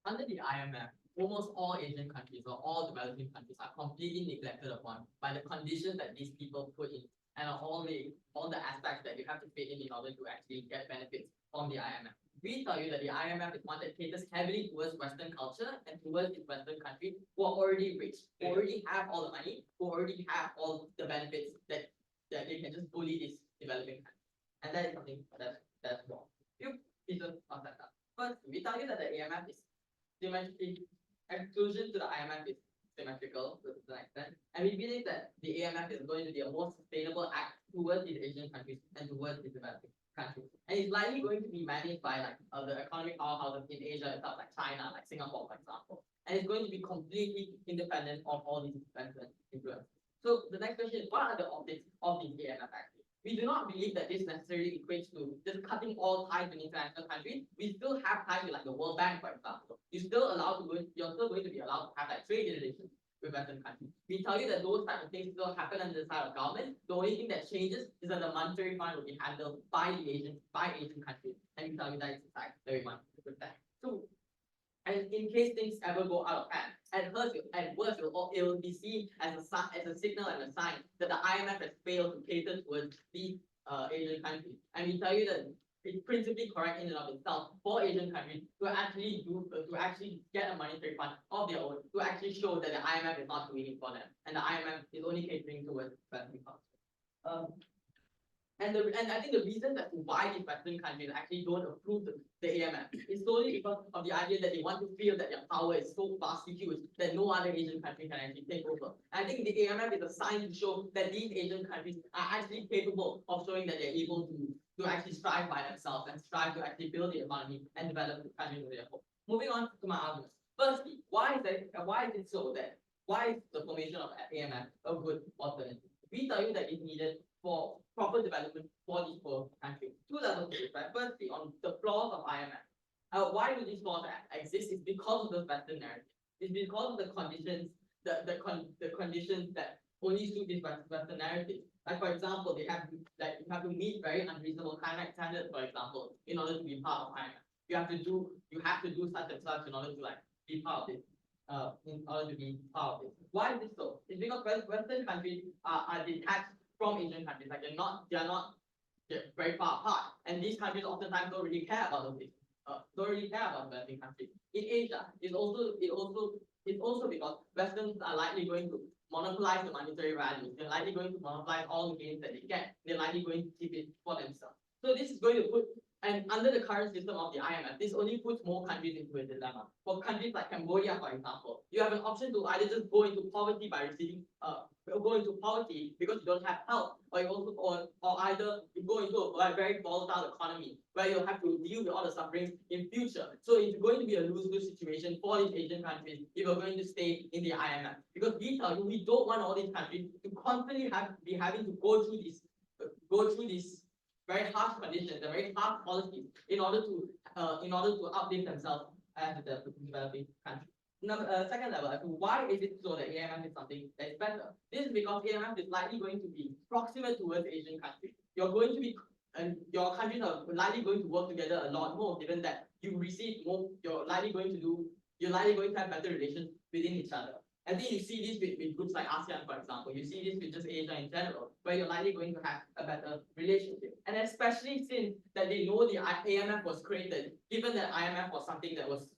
Under the IMF, almost all Asian countries or all developing countries are completely neglected upon by the conditions that these people put in and all the aspects that you have to fit in order to actually get benefits from the IMF. We tell you that the IMF is one that caters heavily towards Western culture and towards these Western countries who are already rich, who already have all the money, who already have all the benefits that they can just bully these developing countries. And that is something that's wrong. Few pieces of that. First, we tell you that the AMF is symmetric, exclusion to the IMF is symmetrical to an extent, and we believe that the AMF is going to be a more sustainable act towards these Asian countries and towards the developing countries. And it's likely going to be managed by like the economic powerhouses in Asia itself, like China, like Singapore, for example. And it's going to be completely independent of all these Western influences. So the next question is, what are the optics of the AMF actually? We do not believe that this necessarily equates to just cutting all ties with international countries. We still have ties with like the World Bank, for example. You're still going to be allowed to have like trade relations with Western countries. We tell you that those types of things still happen under the side of government. The only thing that changes is that the monetary fund will be handled by Asian countries. And we tell you that it's in fact very much with that. So, and in case things ever go out of hand, at worst, it will be seen as a signal and a sign that the IMF has failed to cater towards these Asian countries. And we tell you that it's principally correct in and of itself for Asian countries to actually get a monetary fund of their own, to actually show that the IMF is not doing it for them, and the IMF is only catering towards Western culture. And I think the reason as to why these Western countries actually don't approve the AMF is solely because of the idea that they want to feel that their power is so vastly huge that no other Asian country can actually take over. And I think the AMF is a sign to show that these Asian countries are actually capable of showing that they're able to actually strive by themselves and strive to actually build the economy and develop the country to their home. Moving on to my arguments. Firstly, why is the formation of AMF a good alternative? We tell you that it's needed for proper development for these poor countries. Two levels to it, right? Firstly, on the flaws of IMF. Why do these flaws exist? It's because of the Western narrative. It's because of the conditions, the conditions that only suit this Western narrative. Like for example, you have to meet very unreasonable standards, for example, in order to be part of IMF. You have to do such and such in order to like be part of it. In order to be part of it. Why is this so? It's because Western countries are detached from Asian countries. Like they're very far apart, and these countries oftentimes don't really care about those things. Don't really care about Western countries. In Asia, it's also because Westerns are likely going to monopolize the monetary values. They're likely going to monopolize all the gains that they get. They're likely going to keep it for themselves. So this is going to put, and under the current system of the IMF, this only puts more countries into a dilemma. For countries like Cambodia, for example, you have an option to either just go into poverty by go into poverty because you don't have help, or either you go into a very volatile economy where you'll have to deal with all the sufferings in future. So it's going to be a lose-lose situation for these Asian countries if you're going to stay in the IMF. Because we tell you we don't want all these countries to constantly be having to go through these very harsh conditions, the very harsh policies in order to uplift themselves as the developing country. Second level, why is it so that AMF is something that is better? This is because AMF is likely going to be proximate towards Asian countries. Your countries are likely going to work together a lot more, given that you receive more. You're likely going to have better relations within each other. I think you see this with groups like ASEAN, for example. You see this with just Asia in general, where you're likely going to have a better relationship. And especially since that they know the AMF was created, given that IMF was something that was,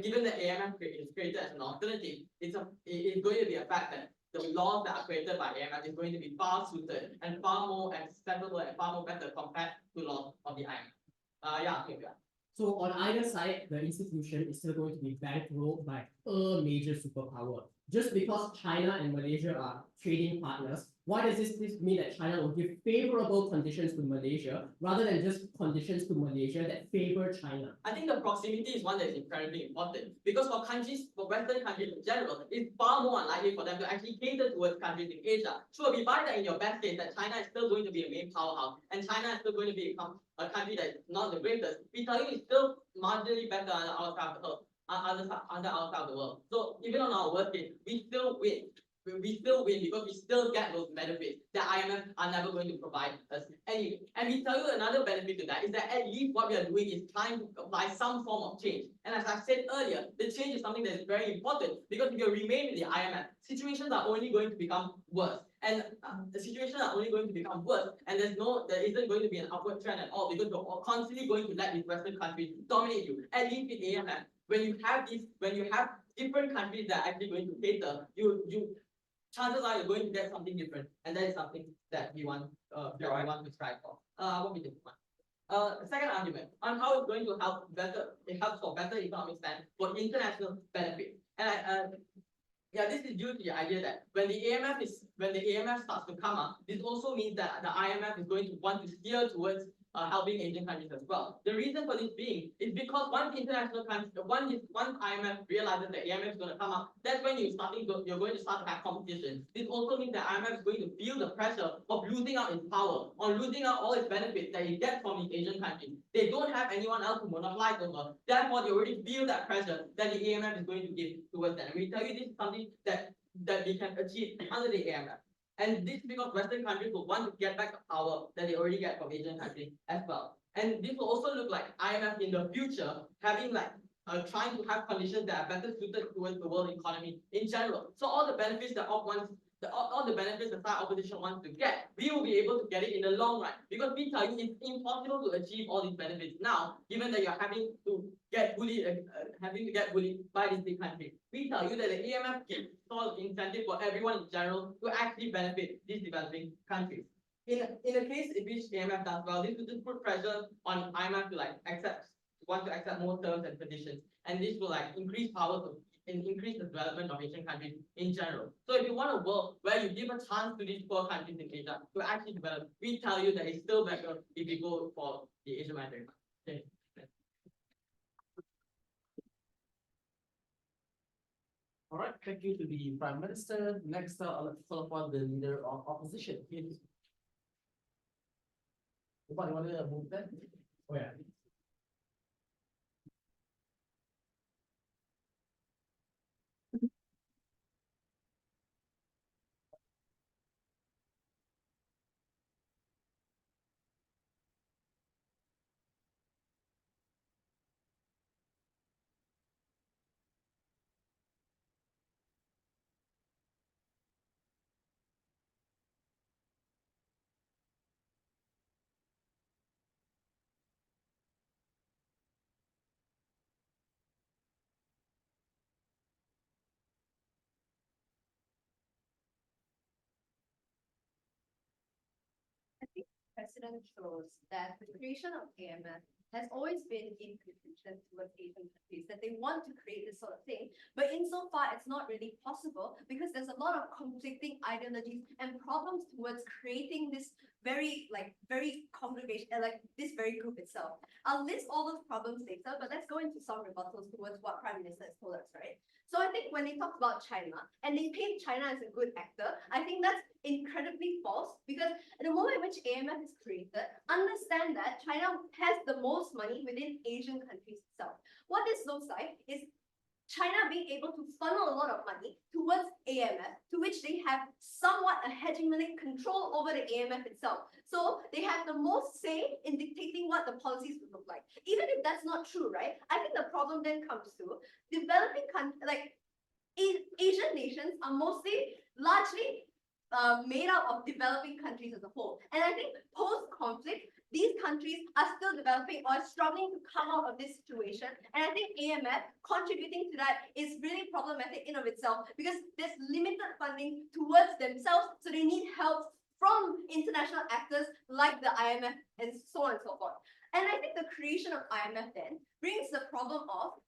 given that AMF is created as an alternative, it's going to be a fact that the laws that are created by AMF is going to be far suited and far more acceptable and far more better compared to laws of the IMF. So on either side, the institution is still going to be bankrolled by a major superpower. Just because China and Malaysia are trading partners, why does this mean that China will give favorable conditions to Malaysia rather than just conditions to Malaysia that favor China? I think the proximity is one that is incredibly important because for Western countries in general, it's far more unlikely for them to actually cater towards countries in Asia. Sure, we buy that in your best case that China is still going to be a main powerhouse and China is still going to become a country that is not the greatest. We tell you it's still marginally better on our side of the world. So even on our worst case, we still win. we still win because we still get those benefits that IMF are never going to provide us anyway. And we tell you another benefit to that is that at least what we are doing is trying to apply some form of change. And as I said earlier, the change is something that is very important because if you remain with the IMF, situations are only going to become worse. And the situations are only going to become worse, and there isn't going to be an upward trend at all because you're constantly going to let these Western countries dominate you. At least with AMF, when you have different countries that are actually going to cater, chances are you're going to get something different, and that is something that we want to strive for. What we did one. Second argument on how it's going to it helps for better economic stand for international benefit. And this is due to the idea that when the AMF starts to come up, this also means that the IMF is going to want to steer towards helping Asian countries as well. The reason for this being is because once international countries, once IMF realizes that AMF is going to come up, that's when you're going to start to have competition. This also means that IMF is going to feel the pressure of losing out its power, or losing out all its benefits that it gets from these Asian countries. They don't have anyone else to monopolize over. Therefore, they already feel that pressure that the AMF is going to give towards them. And we tell you this is something that we can achieve under the AMF. And this is because Western countries will want to get back the power that they already get from Asian countries as well. And this will also look like IMF in the future having trying to have conditions that are better suited towards the world economy in general. So all the benefits that all the benefits the side opposition wants to get, we will be able to get it in the long run. Because we tell you it's impossible to achieve all these benefits now, given that you're having to get bullied by these big countries. We tell you that the AMF gives sort of incentive for everyone in general to actually benefit these developing countries. In a case in which AMF does well, this will just put pressure on IMF to want to accept more terms and conditions, and this will increase increase the development of Asian countries in general. So if you want a world where you give a chance to these poor countries in Asia to actually develop, we tell you that it's still better if you go for the Asian Mandarin. Okay. All right, thank you to the Prime Minister. Next, I'd like to call upon the leader of opposition. Umar, you want to move that? Oh yeah. I think precedent shows that the creation of AMF has always been in contention towards Asian countries, that they want to create this sort of thing, but insofar it's not really possible because there's a lot of conflicting ideologies and problems towards creating this very congregation, this very group itself. I'll list all those problems later, but let's go into some rebuttals towards what Prime Minister has told us, right? So I think when they talk about China and they paint China as a good actor, I think that's incredibly false because at the moment in which AMF is created, understand that China has the most money within Asian countries itself. What this looks like is China being able to funnel a lot of money towards AMF, to which they have somewhat a hegemonic control over the AMF itself. So they have the most say in dictating what the policies would look like. Even if that's not true, right? I think the problem then comes to developing countries, Asian nations are largely made up of developing countries as a whole. And I think post-conflict, these countries are still developing or struggling to come out of this situation. And I think AMF contributing to that is really problematic in of itself because there's limited funding towards themselves, so they need help from international actors like the IMF and so on and so forth. And I think the creation of IMF then brings the problem of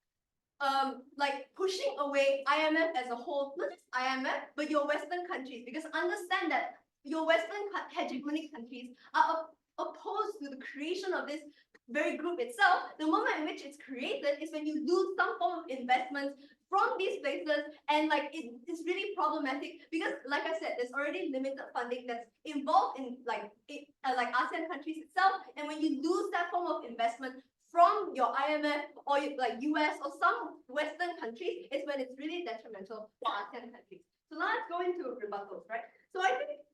pushing away IMF as a whole, not just IMF, but your Western countries, because understand that your Western hegemonic countries are opposed to the creation of this very group itself. The moment in which it's created is when you lose some form of investments from these places, and it's really problematic because, like I said, there's already limited funding that's involved in ASEAN countries itself, and when you lose that form of investment from your IMF or US or some Western countries, is when it's really detrimental for ASEAN countries. So now let's go into rebuttals, right? So I think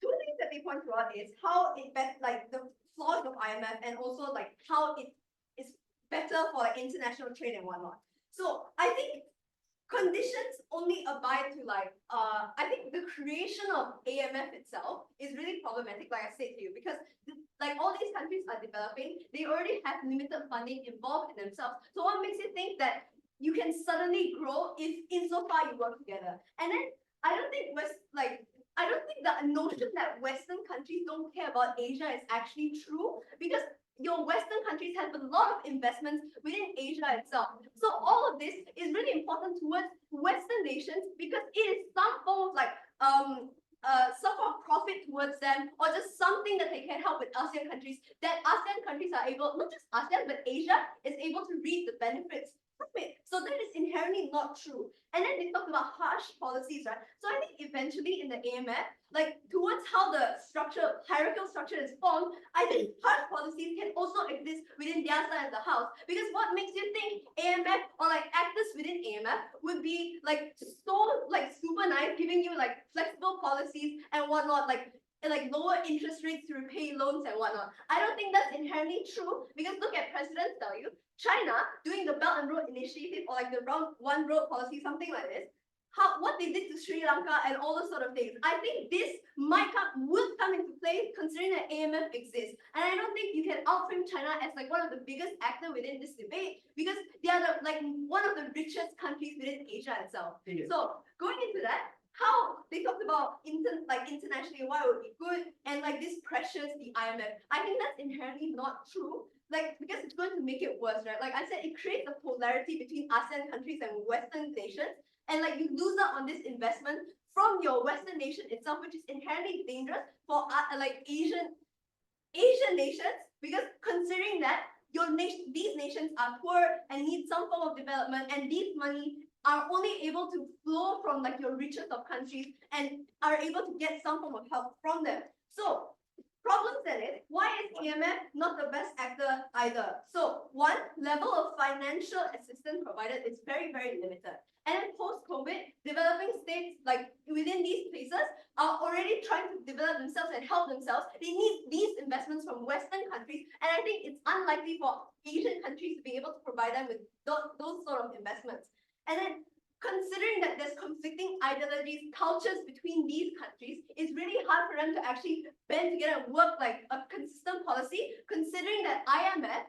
two things that they point out is how it like the flaws of IMF and also like how it is better for like international trade and whatnot. So I think conditions only abide to like I think the creation of AMF itself is really problematic, like I said to you, because like all these countries are developing, they already have limited funding involved in themselves. So what makes you think that you can suddenly grow if insofar you work together? And then I don't think I don't think the notion that Western countries don't care about Asia is actually true, because your Western countries have a lot of investments within Asia itself. So all of this is really important towards Western nations because it is some form of like some form of profit towards them, or just something that they can help with ASEAN countries, that ASEAN countries are able, not just ASEAN, but Asia is able to reap the benefits from it. So that is inherently not true. And then they talk about harsh policies, right? So I think eventually in the AMF, like towards how the hierarchical structure is formed, I think harsh policies can also exist within their side of the house. Because what makes you think AMF or like actors within AMF would be like so like super nice, giving you like flexible policies and whatnot, like lower interest rates to repay loans and whatnot. I don't think that's inherently true, because look at presidents tell you, China doing the Belt and Road Initiative or like the One Road policy, something like this, what they did to Sri Lanka and all those sort of things. I think this would come into play considering that AMF exists. And I don't think you can out-frame China as like one of the biggest actor within this debate, because they are like one of the richest countries within Asia itself. So going into that, how they talked about internationally why it would be good and like this pressures the IMF. I think that's inherently not true. Like, because it's going to make it worse, right? Like I said, it creates a polarity between ASEAN countries and Western nations. And like you lose out on this investment from your Western nation itself, which is inherently dangerous for like Asian nations, because considering that these nations are poor and need some form of development, and these money are only able to flow from like your richest of countries and are able to get some form of help from them. So problems then is, why is AMF not the best actor either? So one, level of financial assistance provided is very, very limited. And then post-COVID, developing states like within these places are already trying to develop themselves and help themselves. They need these investments from Western countries, and I think it's unlikely for Asian countries to be able to provide them with those sort of investments. And then considering that there's conflicting ideologies, cultures between these countries, it's really hard for them to actually band together and work like a consistent policy, considering that IMF,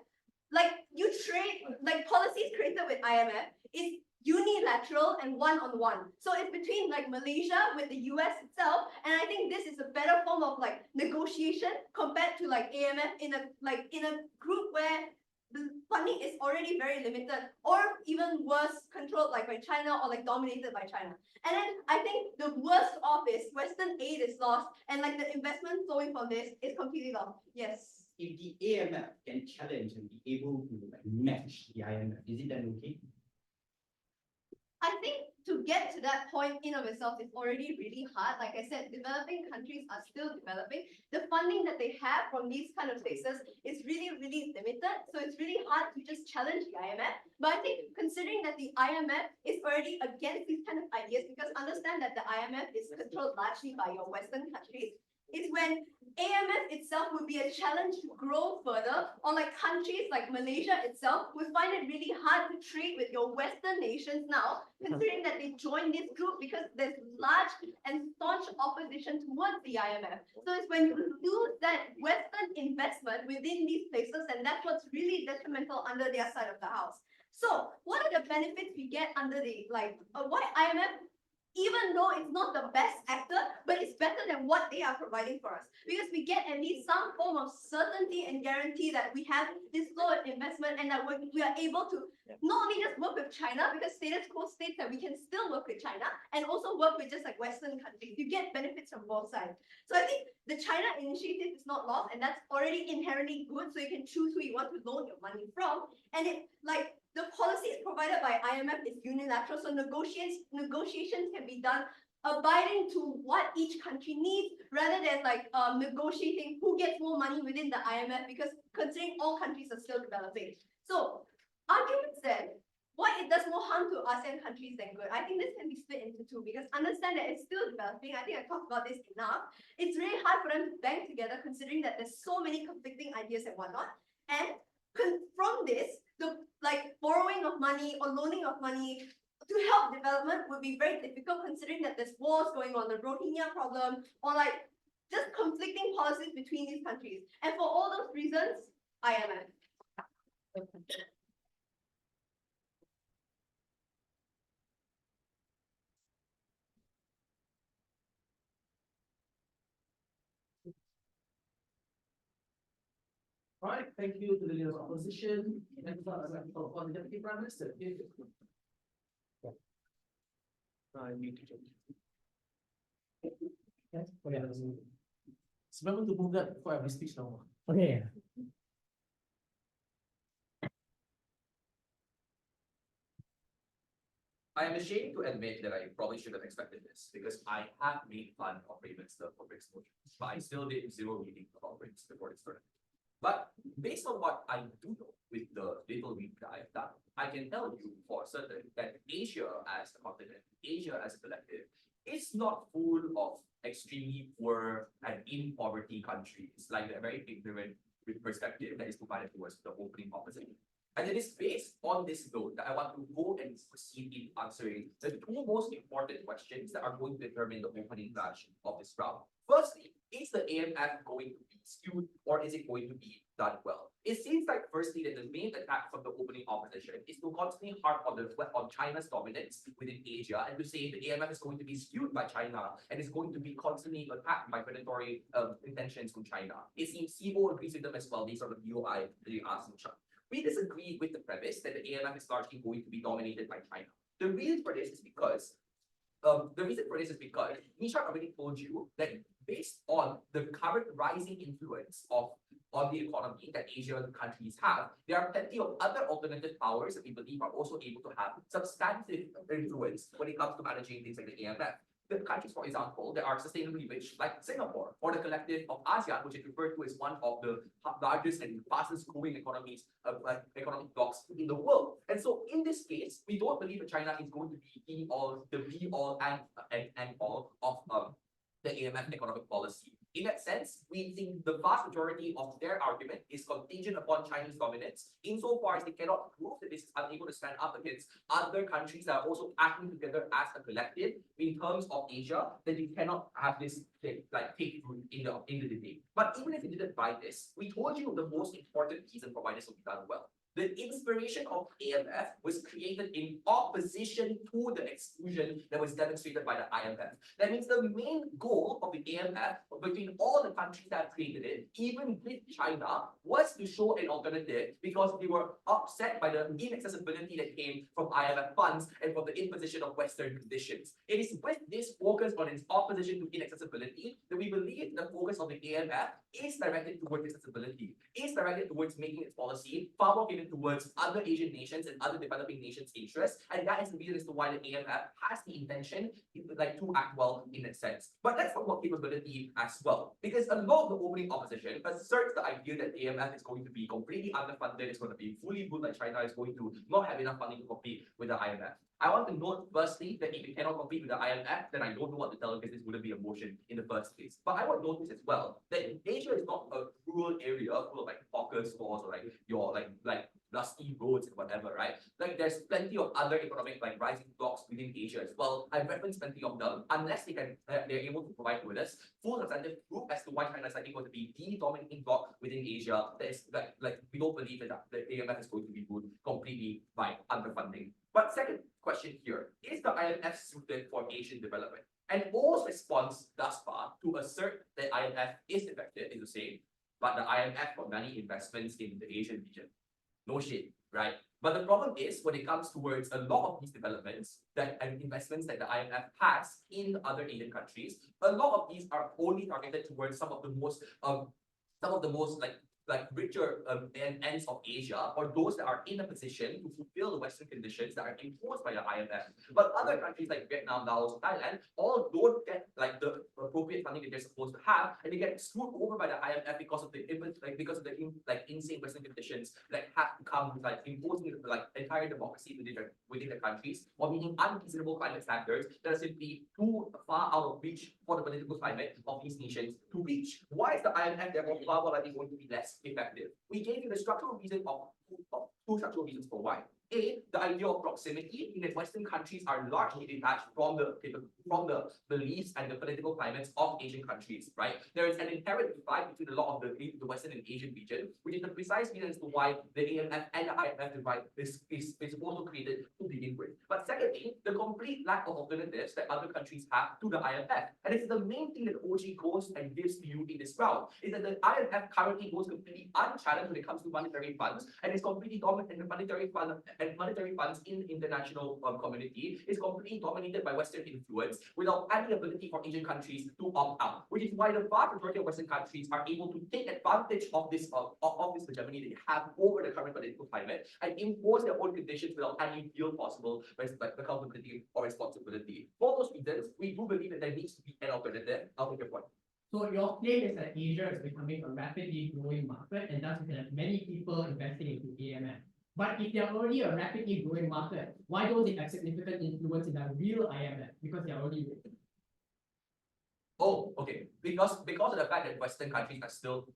like you trade, like policies created with IMF is unilateral and one-on-one. So it's between like Malaysia with the US itself, and I think this is a better form of like negotiation compared to like AMF in a group where the funding is already very limited, or even worse, controlled like by China or like dominated by China. And then I think the worst off is Western aid is lost, and like the investment flowing from this is completely lost. Yes. If the AMF can challenge and be able to like match the IMF, is it then okay? I think to get to that point in of itself is already really hard. Like I said, developing countries are still developing. The funding that they have from these kind of places is really, really limited. So it's really hard to just challenge the IMF. But I think considering that the IMF is already against these kind of ideas, because understand that the IMF is controlled largely by your Western countries, is when AMF itself would be a challenge to grow further, or like countries like Malaysia itself would find it really hard to trade with your Western nations now, considering that they joined this group because there's large and staunch opposition towards the IMF. So it's when you lose that Western investment within these places, and that's what's really detrimental under their side of the house. So what are the benefits we get under the why IMF, even though it's not the best actor, but it's better than what they are providing for us, because we get at least some form of certainty and guarantee that we have this flow of investment, and that we are able to not only just work with China, because status quo states that we can still work with China, and also work with just like Western countries. You get benefits from both sides. So I think the China initiative is not lost, and that's already inherently good, so you can choose who you want to loan your money from. And it like the policies provided by IMF is unilateral, so negotiations can be done abiding to what each country needs, rather than like negotiating who gets more money within the IMF, because considering all countries are still developing. So arguments then, what it does more harm to ASEAN countries than good. I think this can be split into two because understand that it's still developing. I think I talked about this enough. It's really hard for them to band together considering that there's so many conflicting ideas and whatnot. And from this, the borrowing of money or loaning of money to help development would be very difficult considering that there's wars going on, the Rohingya problem, or just conflicting policies between these countries. And for all those reasons, IMF. All right, thank you to the leader of opposition. Next up, I'd like to call upon the Deputy Prime Minister. I need to change. Yes, okay. Remember to move that before every speech now. Okay. I am ashamed to admit that I probably should have expected this because I have made fun of Raymond's corporate exposure, but I still did zero reading about Raymond's before this tournament. But based on what I do know with the little read that I've done, I can tell you for certain that Asia as a continent, Asia as a collective, is not full of extremely poor and in poverty countries, like the very ignorant perspective that is provided towards the opening opposition. And it is based on this note that I want to go and proceed in answering the two most important questions that are going to determine the opening clash of this round. Firstly, is the AMF going to be skewed or is it going to be done well? It seems like firstly that the main attack from the opening opposition is to constantly harp on China's dominance within Asia and to say the AMF is going to be skewed by China and is going to be constantly attacked by predatory intentions from China. It seems SIBO agrees with them as well based on the VOI that you asked Nishant. We disagree with the premise that the AMF is largely going to be dominated by China. The reason for this is because Nishant already told you that based on the current rising influence on the economy that Asian countries have, there are plenty of other alternative powers that we believe are also able to have substantive influence when it comes to managing things like the AMF. The countries, for example, that are sustainably rich, like Singapore, or the collective of ASEAN, which is referred to as one of the largest and fastest growing economies, economic blocks in the world. And so, in this case, we don't believe that China is going to be the be all and all of the AMF economic policy. In that sense, we think the vast majority of their argument is contingent upon Chinese dominance, insofar as they cannot prove that this is unable to stand up against other countries that are also acting together as a collective in terms of Asia, then you cannot have this take root in the debate. But even if you didn't buy this, we told you the most important reason for why this will be done well. The inspiration of AMF was created in opposition to the exclusion that was demonstrated by the IMF. That means the main goal of the AMF, between all the countries that have created it, even with China, was to show an alternative because they were upset by the inaccessibility that came from IMF funds and from the imposition of Western conditions. It is with this focus on its opposition to inaccessibility that we believe the focus of the AMF is directed towards accessibility, is directed towards making its policy far more catered towards other Asian nations and other developing nations' interests, and that is the reason as to why the AMF has the intention to act well in that sense. But let's talk about capability as well, because a lot of the opening opposition asserts the idea that the AMF is going to be completely underfunded, it's going to be fully ruled like China, is going to not have enough funding to compete with the IMF. I want to note firstly that if you cannot compete with the IMF, then I don't know what to tell you because this wouldn't be a motion in the first place. But I would notice as well that Asia is not a rural area full of hawker stores or your dusty roads and whatever, right? There's plenty of other economic rising blocks within Asia as well. I've referenced plenty of them, unless they're able to provide with us full substantive proof as to why China is likely going to be the dominating block within Asia. That is we don't believe that the AMF is going to be ruled completely by underfunding. But second question here, is the IMF suited for Asian development? And O's response thus far to assert that IMF is effective is to say, but the IMF got many investments in the Asian region. No shit, right? But the problem is when it comes towards a lot of these developments and investments that the IMF has in other Asian countries, a lot of these are only targeted towards some of the most richer ends of Asia, or those that are in a position to fulfill the Western conditions that are imposed by the IMF. But other countries like Vietnam, Laos, Thailand, all don't get like the appropriate funding that they're supposed to have, and they get screwed over by the IMF because of the insane Western conditions that have become imposing entire democracy within the countries, or meaning unreasonable climate standards that are simply too far out of reach for the political climate of these nations to reach. Why is the IMF therefore far more likely going to be less effective? We gave you the structural reason of two structural reasons for why. A, the idea of proximity, in that Western countries are largely detached from the beliefs and the political climates of Asian countries, right? There is an inherent divide between a lot of the Western and Asian region, which is the precise reason as to why the AMF and the IMF divide is also created to begin with. But secondly, the complete lack of alternatives that other countries have to the IMF. And this is the main thing that OG goes and gives to you in this round, is that the IMF currently goes completely unchallenged when it comes to monetary funds, and is completely dominant in the monetary funds in the international community is completely dominated by Western influence without any ability for Asian countries to opt out, which is why the vast majority of Western countries are able to take advantage of this hegemony they have over the current political climate and impose their own conditions without any real possible accountability or responsibility. For those reasons, we do believe that there needs to be an alternative. I'll make your point. So your claim is that Asia is becoming a rapidly growing market, and thus we can have many people investing into AMF. But if they're already a rapidly growing market, why don't they have significant influence in the real IMF? Because they're already rich. Oh, okay. Because of the fact that Western countries are still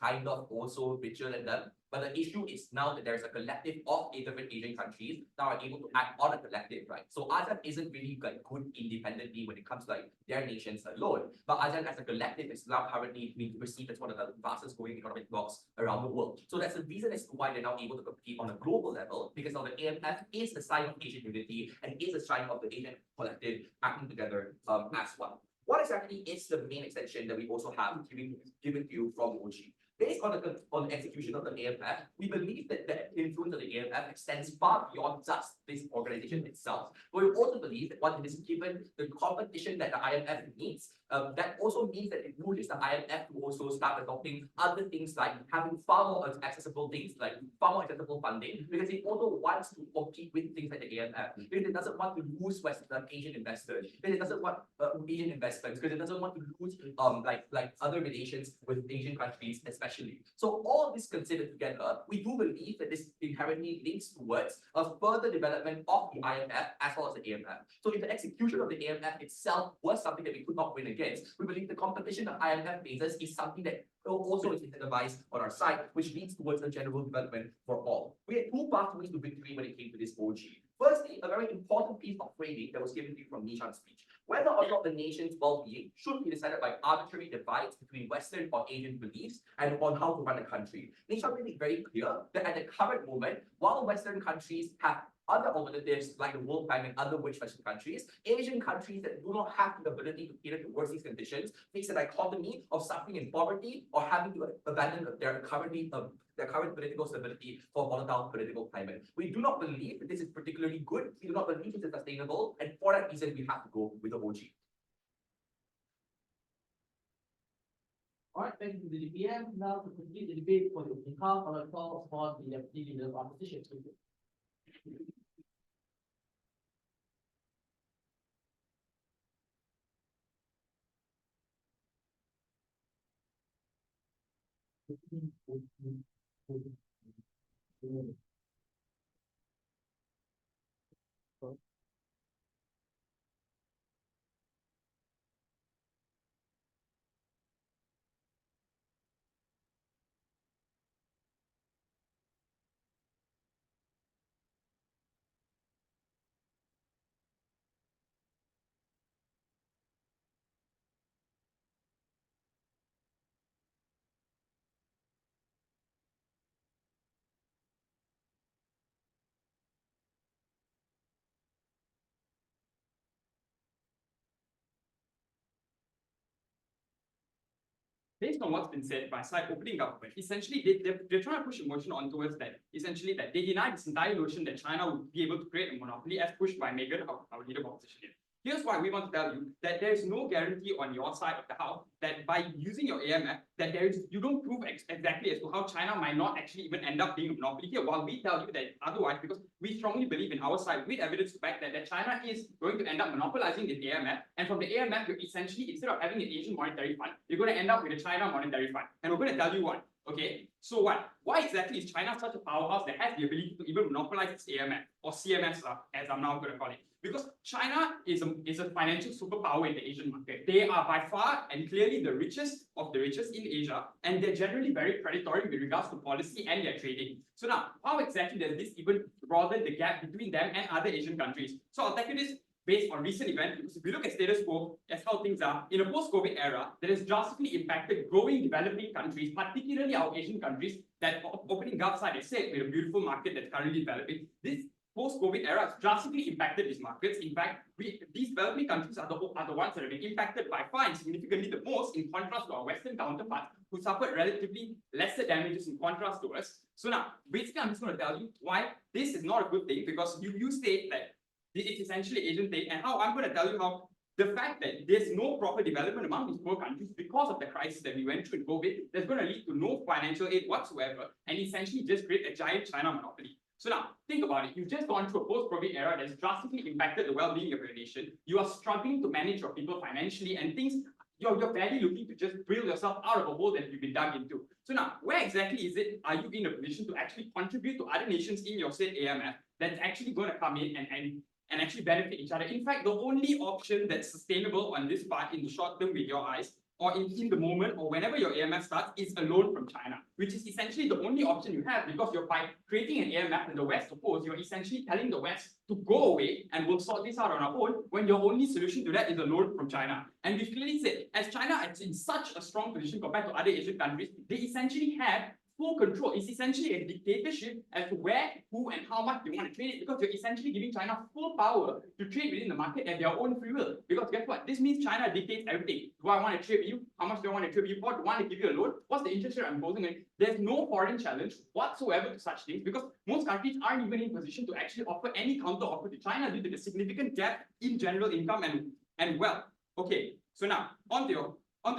kind of also richer than them. But the issue is now that there's a collective of different Asian countries that are able to act on a collective, right? So ASEAN isn't really good independently when it comes to their nations alone. But ASEAN as a collective is now currently being perceived as one of the fastest growing economic blocks around the world. So that's the reason as to why they're now able to compete on a global level, because now the AMF is a sign of Asian unity and is a sign of the Asian collective acting together as one. What exactly is the main extension that we also have given to you from OG? Based on the execution of the AMF, we believe that the influence of the AMF extends far beyond just this organization itself. But we also believe that when it is given the competition that the IMF needs, that also means that it pushes the IMF to also start adopting other things like having far more accessible things, like far more accessible funding, because it also wants to compete with things like the AMF. Because it doesn't want to lose Western Asian investors, because it doesn't want Asian investments, because it doesn't want to lose other relations with Asian countries, especially. So all this considered together, we do believe that this inherently links towards a further development of the IMF as well as the AMF. So if the execution of the AMF itself was something that we could not win against, we believe the competition that IMF faces is something that also is incentivized on our side, which leads towards a general development for all. We had two pathways to victory when it came to this OG. Firstly, a very important piece of framing that was given to you from Nishant's speech. Whether or not the nation's well-being should be decided by arbitrary divides between Western or Asian beliefs and on how to run the country. Nishant made it very clear that at the current moment, while Western countries have other alternatives like the World Bank and other rich Western countries, Asian countries that do not have the ability to cater towards these conditions face a dichotomy of suffering in poverty or having to abandon their current political stability for volatile political climate. We do not believe that this is particularly good. We do not believe this is sustainable, and for that reason, we have to go with the OG. All right, thank you to the DPM. Now to complete the debate for the opening half, I'll call for the Deputy Leader of Opposition. Based on what's been said by side opening government, essentially they're trying to push a motion on towards that, essentially that they deny this entire notion that China would be able to create a monopoly as pushed by Megan, our leader of opposition here. Here's why we want to tell you that there is no guarantee on your side of the house that by using your AMF, that you don't prove exactly as to how China might not actually even end up being a monopoly here, while we tell you that otherwise, because we strongly believe in our side with evidence to back that China is going to end up monopolizing the AMF, and from the AMF, you're essentially, instead of having an Asian monetary fund, you're going to end up with a China monetary fund. And we're going to tell you what. Okay, so what? Why exactly is China such a powerhouse that has the ability to even monopolize its AMF or CMS, as I'm now going to call it? Because China is a financial superpower in the Asian market. They are by far and clearly the richest of the richest in Asia, and they're generally very predatory with regards to policy and their trading. So now, how exactly does this even broaden the gap between them and other Asian countries? So I'll take you this based on recent events, because if you look at status quo, as how things are, in a post-COVID era, that has drastically impacted growing developing countries, particularly our Asian countries, that opening Gulf side, I said, with a beautiful market that's currently developing. This post-COVID era has drastically impacted these markets. In fact, these developing countries are the ones that have been impacted by far and significantly the most, in contrast to our Western counterparts, who suffered relatively lesser damages in contrast to us. So now, basically, I'm just going to tell you why this is not a good thing, because you state that it's essentially Asian thing, and how I'm going to tell you how the fact that there's no proper development among these poor countries because of the crisis that we went through in COVID, that's going to lead to no financial aid whatsoever, and essentially just create a giant China monopoly. So now, think about it. You've just gone through a post-COVID era that's drastically impacted the well-being of your nation. You are struggling to manage your people financially, and things, you're barely looking to just drill yourself out of a hole that you've been dug into. So now, where exactly are you in a position to actually contribute to other nations in your said AMF that's actually going to come in and actually benefit each other? In fact, the only option that's sustainable on this part in the short term with your eyes, or in the moment, or whenever your AMF starts, is a loan from China, which is essentially the only option you have, because you're by creating an AMF and the West oppose, you're essentially telling the West to go away and we'll sort this out on our own, when your only solution to that is a loan from China. And we've clearly said, as China is in such a strong position compared to other Asian countries, they essentially have full control. It's essentially a dictatorship as to where, who, and how much they want to trade it, because you're essentially giving China full power to trade within the market at their own free will. Because guess what? This means China dictates everything. Do I want to trade with you? How much do I want to trade with you for? Do I want to give you a loan? What's the interest rate I'm imposing on it? There's no foreign challenge whatsoever to such things, because most countries aren't even in position to actually offer any counter offer to China due to the significant gap in general income and wealth. Okay, so now onto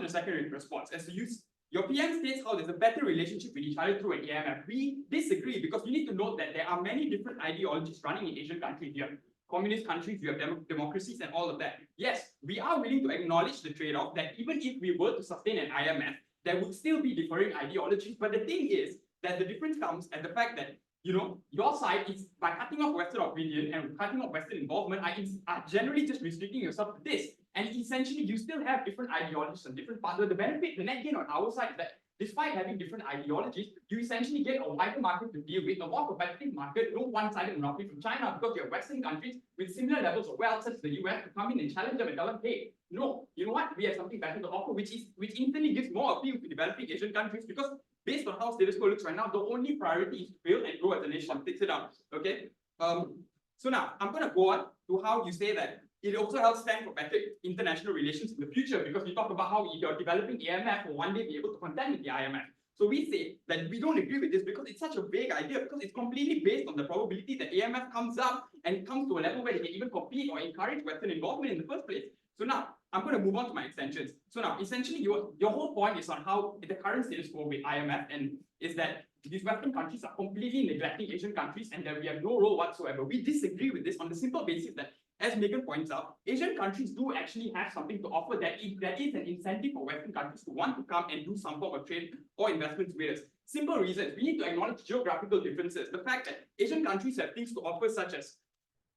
the secondary response. As to use your PM states how there's a better relationship with each other through an AMF. We disagree, because you need to note that there are many different ideologies running in Asian countries. You have communist countries, you have democracies and all of that. Yes, we are willing to acknowledge the trade-off that even if we were to sustain an IMF, there would still be differing ideologies. But the thing is that the difference comes at the fact that, you know, your side is, by cutting off Western opinion and cutting off Western involvement, are generally just restricting yourself to this. And essentially, you still have different ideologies and different parts. The benefit, the net gain on our side is that despite having different ideologies, you essentially get a wider market to deal with, a more competitive market, no one-sided monopoly from China, because you have Western countries with similar levels of wealth, such as the US, to come in and challenge them and tell them, hey, no, you know what? We have something better to offer, which instantly gives more appeal to developing Asian countries, because based on how status quo looks right now, the only priority is to build and grow as a nation. Fix it out. Okay. So now I'm going to go on to how you say that it also helps stand for better international relations in the future, because you talk about how if you're developing AMF will one day be able to contend with the IMF. So we say that we don't agree with this because it's such a vague idea, because it's completely based on the probability that AMF comes up and it comes to a level where it can even compete or encourage Western involvement in the first place. So now I'm going to move on to my extensions. So now essentially your whole point is on how the current status quo with IMF and is that these Western countries are completely neglecting Asian countries and that we have no role whatsoever. We disagree with this on the simple basis that, as Megan points out, Asian countries do actually have something to offer that is an incentive for Western countries to want to come and do some form of trade or investments with us. Simple reasons. We need to acknowledge geographical differences. The fact that Asian countries have things to offer such as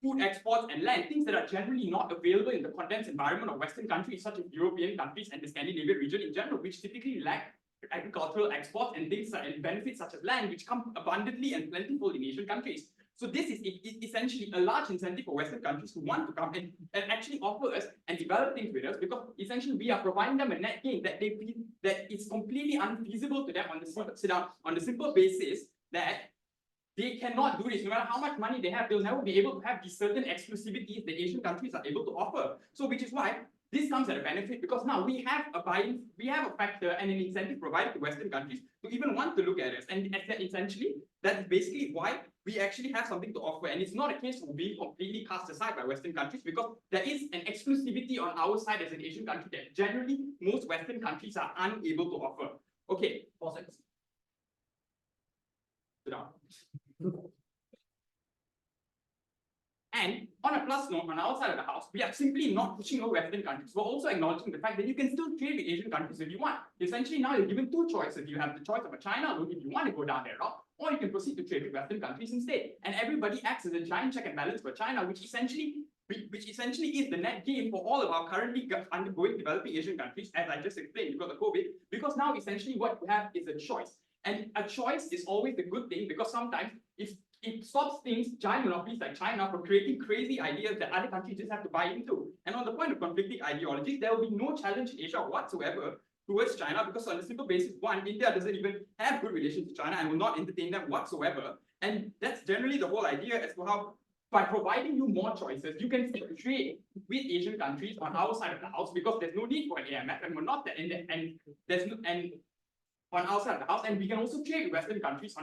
food exports and land, things that are generally not available in the condensed environment of Western countries such as European countries and the Scandinavian region in general, which typically lack agricultural exports and things and benefits such as land, which come abundantly and plentiful in Asian countries. So this is essentially a large incentive for Western countries who want to come and actually offer us and develop things with us, because essentially we are providing them a net gain that they feel that it's completely unfeasible to them on the simple basis that they cannot do this. No matter how much money they have, they'll never be able to have these certain exclusivities that Asian countries are able to offer. So which is why this comes at a benefit, because now we have a factor and an incentive provided to Western countries to even want to look at us. And essentially, that's basically why we actually have something to offer. And it's not a case of being completely cast aside by Western countries, because there is an exclusivity on our side as an Asian country that generally most Western countries are unable to offer. Okay, 4 seconds. Sit down. And on a plus note, on our side of the house, we are simply not pushing over Western countries. We're also acknowledging the fact that you can still trade with Asian countries if you want. Essentially, now you're given 2 choices. You have the choice of a China route if you want to go down that route, or you can proceed to trade with Western countries instead. And everybody acts as a giant check and balance for China, which essentially is the net gain for all of our currently undergoing developing Asian countries, as I just explained, because of COVID. Because now essentially what you have is a choice. And a choice is always a good thing, because sometimes if it stops things, giant monopolies like China, from creating crazy ideas that other countries just have to buy into. And on the point of conflicting ideologies, there will be no challenge in Asia whatsoever towards China, because on a simple basis, one, India doesn't even have good relations with China and will not entertain them whatsoever. And that's generally the whole idea as to how, by providing you more choices, you can trade with Asian countries on our side of the house, because there's no need for an AMF, and we're not that, and on our side of the house, and we can also trade with Western countries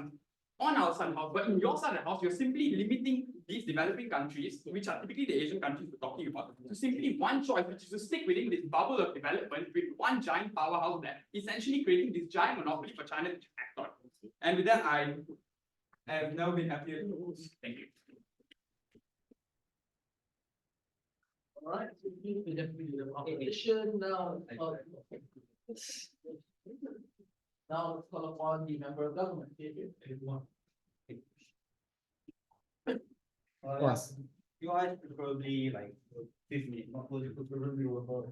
on our side of the house. But in your side of the house, you're simply limiting these developing countries, which are typically the Asian countries we're talking about, to simply one choice, which is to stick within this bubble of development with one giant powerhouse there, essentially creating this giant monopoly for China to act on. And with that, I have now been happy. Thank you. All right, so we definitely the opposition now. Now let's call upon the member of government. Yes. You guys preferably like 5 minutes, not preferably over.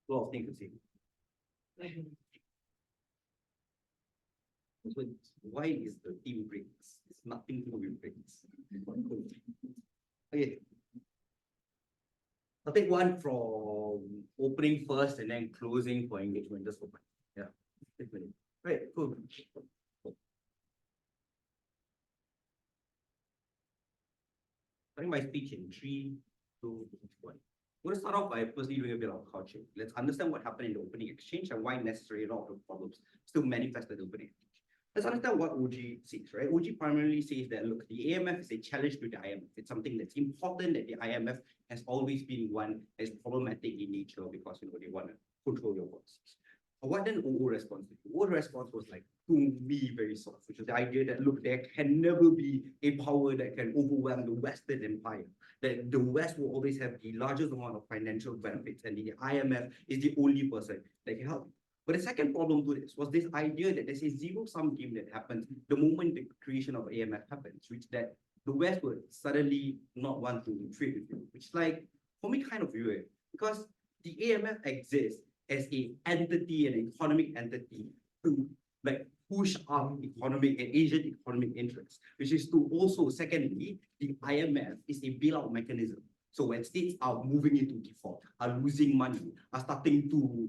Lot of things to say. So why is the team breaks? It's nothing to do with breaks. Okay. I'll take one from opening first and then closing for engagement, just for fun. Yeah. 6 minutes. Right, cool. Starting my speech in 3, 2, 1. I'm going to start off by firstly doing a bit of culture. Let's understand what happened in the opening exchange and why necessary a lot of problems still manifested in the opening exchange. Let's understand what OG says, right? OG primarily says that, look, the AMF is a challenge to the IMF. It's something that's important, that the IMF has always been one as problematic in nature because, they want to control your policies. But what then OO response to? OO response was like, to me, very soft, which is the idea that, look, there can never be a power that can overwhelm the Western empire. That the West will always have the largest amount of financial benefits, and the IMF is the only person that can help. But the second problem to this was this idea that there's a zero-sum game that happens the moment the creation of AMF happens, which that the West would suddenly not want to trade with you, which is like, for me, kind of weird, because the AMF exists as an entity, an economic entity, to like push up economic and Asian economic interests, which is to also, secondly, the IMF is a bailout mechanism. So when states are moving into default, are losing money, are starting to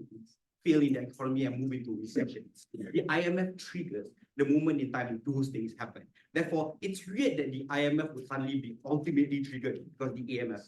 fail in the economy and move into recessions, the IMF triggers the moment in time those things happen. Therefore, it's weird that the IMF would suddenly be ultimately triggered because the AMF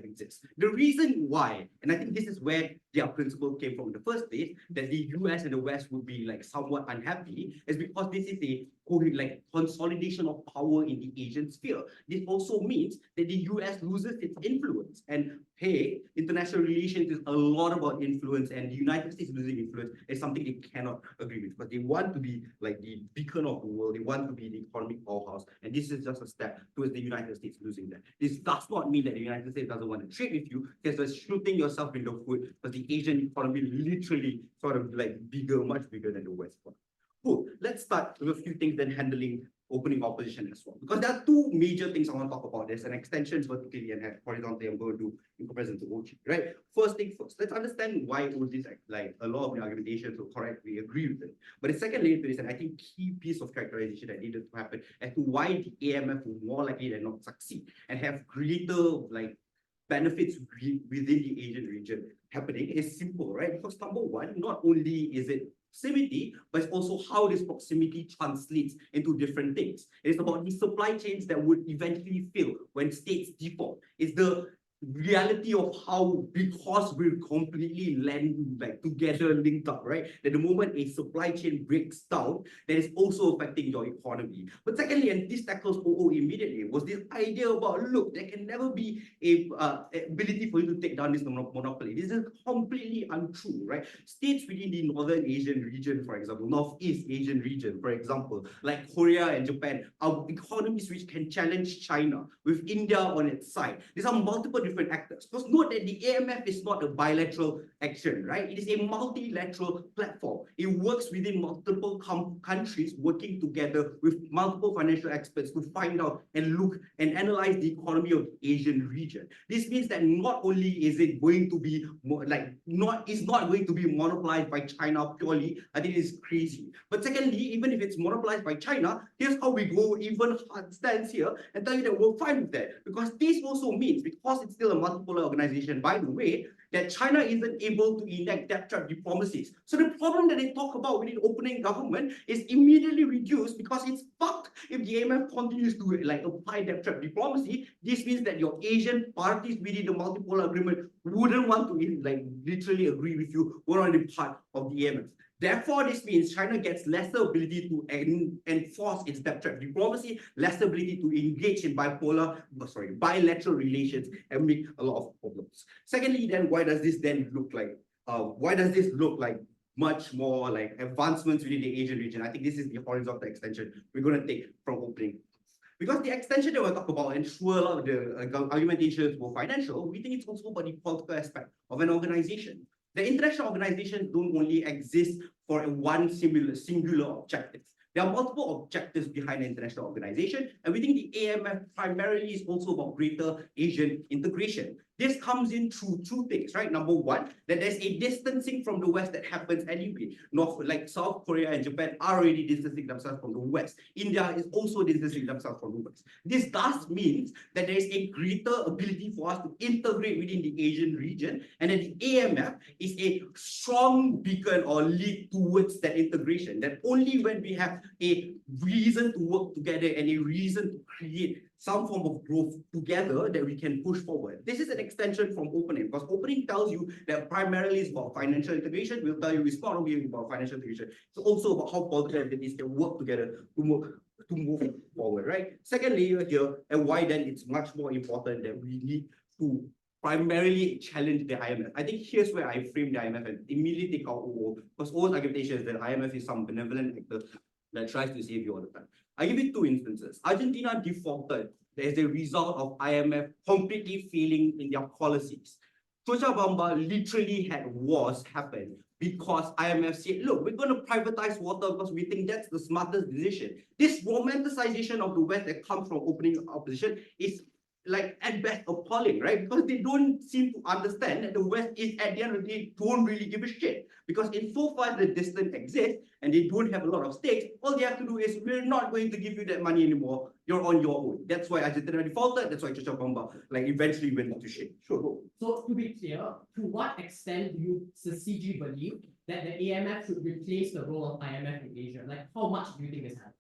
exists. The reason why, and I think this is where their principle came from in the first place, that the US and the West would be like somewhat unhappy, is because this is a like consolidation of power in the Asian sphere. This also means that the US loses its influence. And hey, international relations is a lot about influence, and the United States losing influence is something they cannot agree with, because they want to be like the beacon of the world, they want to be the economic powerhouse, and this is just a step towards the United States losing that. This does not mean that the United States doesn't want to trade with you, because you're shooting yourself in the foot, because the Asian economy literally sort of like much bigger than the West one. Cool. Let's start with a few things then handling opening opposition as well, because there are 2 major things I want to talk about. There's an extension vertically and horizontally I'm going to do in comparison to OG, right? First thing first, let's understand why OG is like a lot of the argumentations are correct, we agree with it. But the second layer to this, and I think key piece of characterization that needed to happen as to why the AMF will more likely than not succeed and have greater like benefits within the Asian region happening is simple, right? Because number one, not only is it proximity, but it's also how this proximity translates into different things. It's about the supply chains that would eventually fail when states default. It's the reality of how, because we're completely together linked up, right? That the moment a supply chain breaks down, that is also affecting your economy. But secondly, and this tackles OO immediately, was this idea about, look, there can never be a ability for you to take down this monopoly. This is completely untrue, right? States within the Northern Asian region, for example, Northeast Asian region, for example, like Korea and Japan, are economies which can challenge China with India on its side. These are multiple different actors. Because note that the AMF is not a bilateral action, right? It is a multilateral platform. It works within multiple countries working together with multiple financial experts to find out and look and analyze the economy of the Asian region. This means that not only is it going to be it's not going to be monopolized by China purely. I think it's crazy. But secondly, even if it's monopolized by China, here's how we go even hard stance here and tell you that we're fine with that. Because this also means, because it's still a multipolar organization, by the way, that China isn't able to enact debt trap diplomacies. So the problem that they talk about within opening government is immediately reduced, because it's fucked if the AMF continues to apply debt trap diplomacy. This means that your Asian parties within the multipolar agreement wouldn't want to literally agree with you, wouldn't want to be part of the AMF. Therefore, this means China gets lesser ability to enforce its debt trap diplomacy, less ability to engage in bilateral relations, and make a lot of problems. Secondly, then why does this then look like? Why does this look like much more like advancements within the Asian region? I think this is the horizontal extension we're going to take from opening. Because the extension that we'll talk about, and sure a lot of the argumentations were financial, we think it's also about the political aspect of an organization. The international organizations don't only exist for one singular objective. There are multiple objectives behind an international organization, and we think the AMF primarily is also about greater Asian integration. This comes in through two things, right? Number one, that there's a distancing from the West that happens anyway. South Korea and Japan are already distancing themselves from the West. India is also distancing themselves from the West. This thus means that there is a greater ability for us to integrate within the Asian region, and that the AMF is a strong beacon or lead towards that integration. That only when we have a reason to work together and a reason to create some form of growth together that we can push forward. This is an extension from opening, because opening tells you that primarily it's about financial integration. We'll tell you it's not only about financial integration, it's also about how political entities can work together to move forward, right? Secondly, here, and why then it's much more important that we need to primarily challenge the IMF. I think here's where I frame the IMF and immediately take out OO, because OO's argumentation is that IMF is some benevolent actor that tries to save you all the time. I give you two instances. Argentina defaulted as a result of IMF completely failing in their policies. Cochabamba literally had wars happen because IMF said, look, we're going to privatize water because we think that's the smartest decision. This romanticization of the West that comes from opening opposition is at best appalling, right? Because they don't seem to understand that the West is, at the end of the day, don't really give a shit. Because insofar as the distance exists and they don't have a lot of stakes, all they have to do is, we're not going to give you that money anymore. You're on your own. That's why Argentina defaulted. That's why Cochabamba eventually went into shit. Sure, go. So to be clear, to what extent do you, the CG, believe that the AMF should replace the role of IMF in Asia? How much do you think this happens?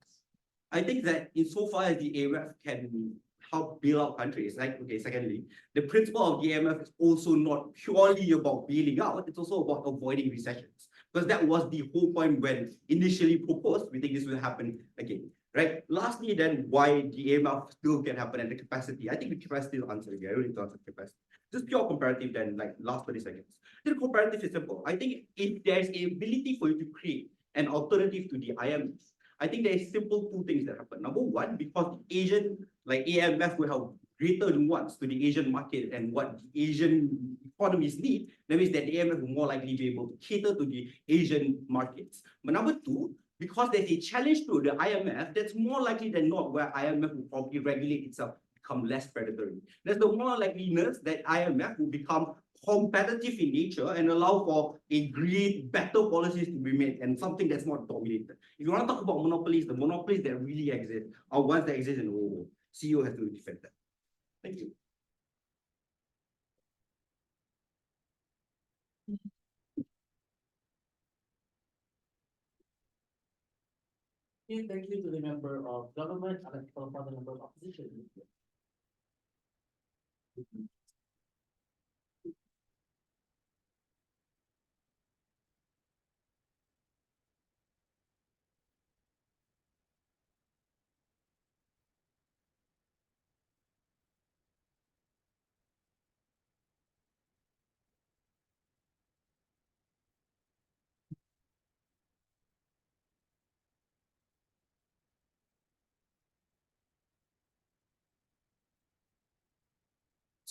I think that insofar as the AMF can help bail out countries. Secondly, the principle of the IMF is also not purely about bailing out, it's also about avoiding recessions. Because that was the whole point when initially proposed. We think this will happen again, right? Lastly, then, why the IMF still can happen and the capacity. I think the capacity is answered here. I don't need to answer the capacity. Just pure comparative then, last 20 seconds. The comparative is simple. I think if there's a ability for you to create an alternative to the IMF, I think there is simple two things that happen. Number one, because the Asian, AMF will have greater nuance to the Asian market and what the Asian economies need, that means that the AMF will more likely be able to cater to the Asian markets. But number two, because there's a challenge to the IMF, that's more likely than not where IMF will probably regulate itself, become less predatory. There's the more likeliness that IMF will become competitive in nature and allow for better policies to be made and something that's not dominated. If you want to talk about monopolies, the monopolies that really exist are ones that exist in the whole world. CEO has to defend that. Thank you. Thank you to the member of government. I'd like to call upon the member of opposition.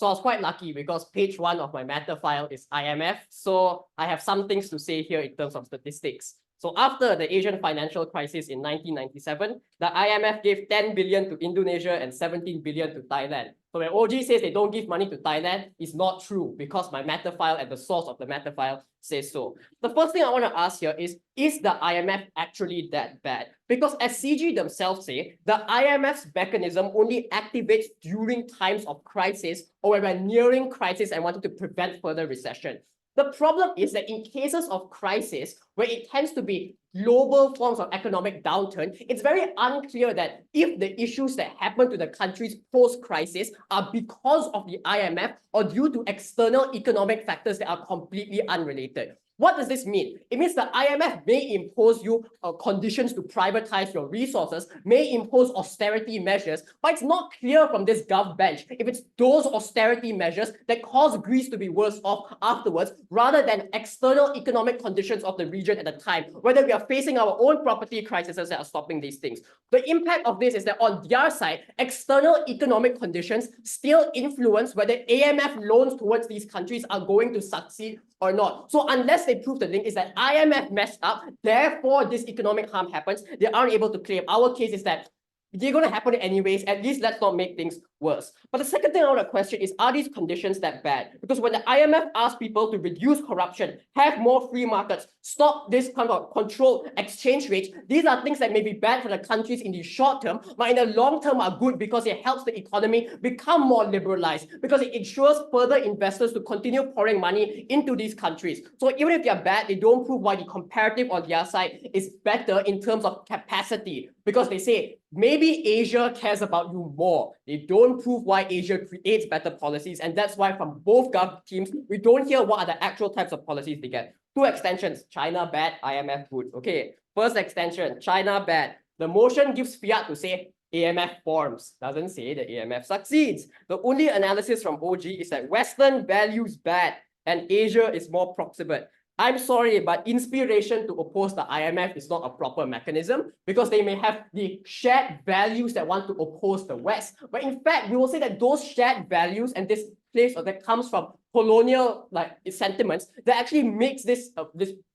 So I was quite lucky because page 1 of my matter file is IMF. So I have some things to say here in terms of statistics. So after the Asian financial crisis in 1997, the IMF gave 10 billion to Indonesia and 17 billion to Thailand. So when OG says they don't give money to Thailand, it's not true because my matter file and the source of the matter file says so. The first thing I want to ask here is the IMF actually that bad? Because as CG themselves say, the IMF's mechanism only activates during times of crisis or when we're nearing crisis and wanting to prevent further recession. The problem is that in cases of crisis, where it tends to be global forms of economic downturn, it's very unclear that if the issues that happen to the countries post-crisis are because of the IMF or due to external economic factors that are completely unrelated. What does this mean? It means the IMF may impose you conditions to privatize your resources, may impose austerity measures, but it's not clear from this gov bench if it's those austerity measures that cause Greece to be worse off afterwards, rather than external economic conditions of the region at the time, whether we are facing our own property crises that are stopping these things. The impact of this is that on their side, external economic conditions still influence whether AMF loans towards these countries are going to succeed or not. So unless they prove the link is that IMF messed up, therefore this economic harm happens, they aren't able to claim. Our case is that they're going to happen anyways, at least let's not make things worse. But the second thing I want to question is, are these conditions that bad? Because when the IMF asks people to reduce corruption, have more free markets, stop this kind of controlled exchange rates, these are things that may be bad for the countries in the short term, but in the long term are good because it helps the economy become more liberalized, because it ensures further investors to continue pouring money into these countries. So even if they're bad, they don't prove why the comparative on their side is better in terms of capacity, because they say, maybe Asia cares about you more. They don't prove why Asia creates better policies, and that's why from both gov teams, we don't hear what are the actual types of policies they get. 2 extensions, China bad, IMF good. Okay, first extension, China bad. The motion gives fiat to say AMF forms, doesn't say that AMF succeeds. The only analysis from OG is that Western values bad and Asia is more proximate. I'm sorry, but inspiration to oppose the IMF is not a proper mechanism because they may have the shared values that want to oppose the West. But in fact, we will say that those shared values and this place that comes from colonial sentiments that actually makes this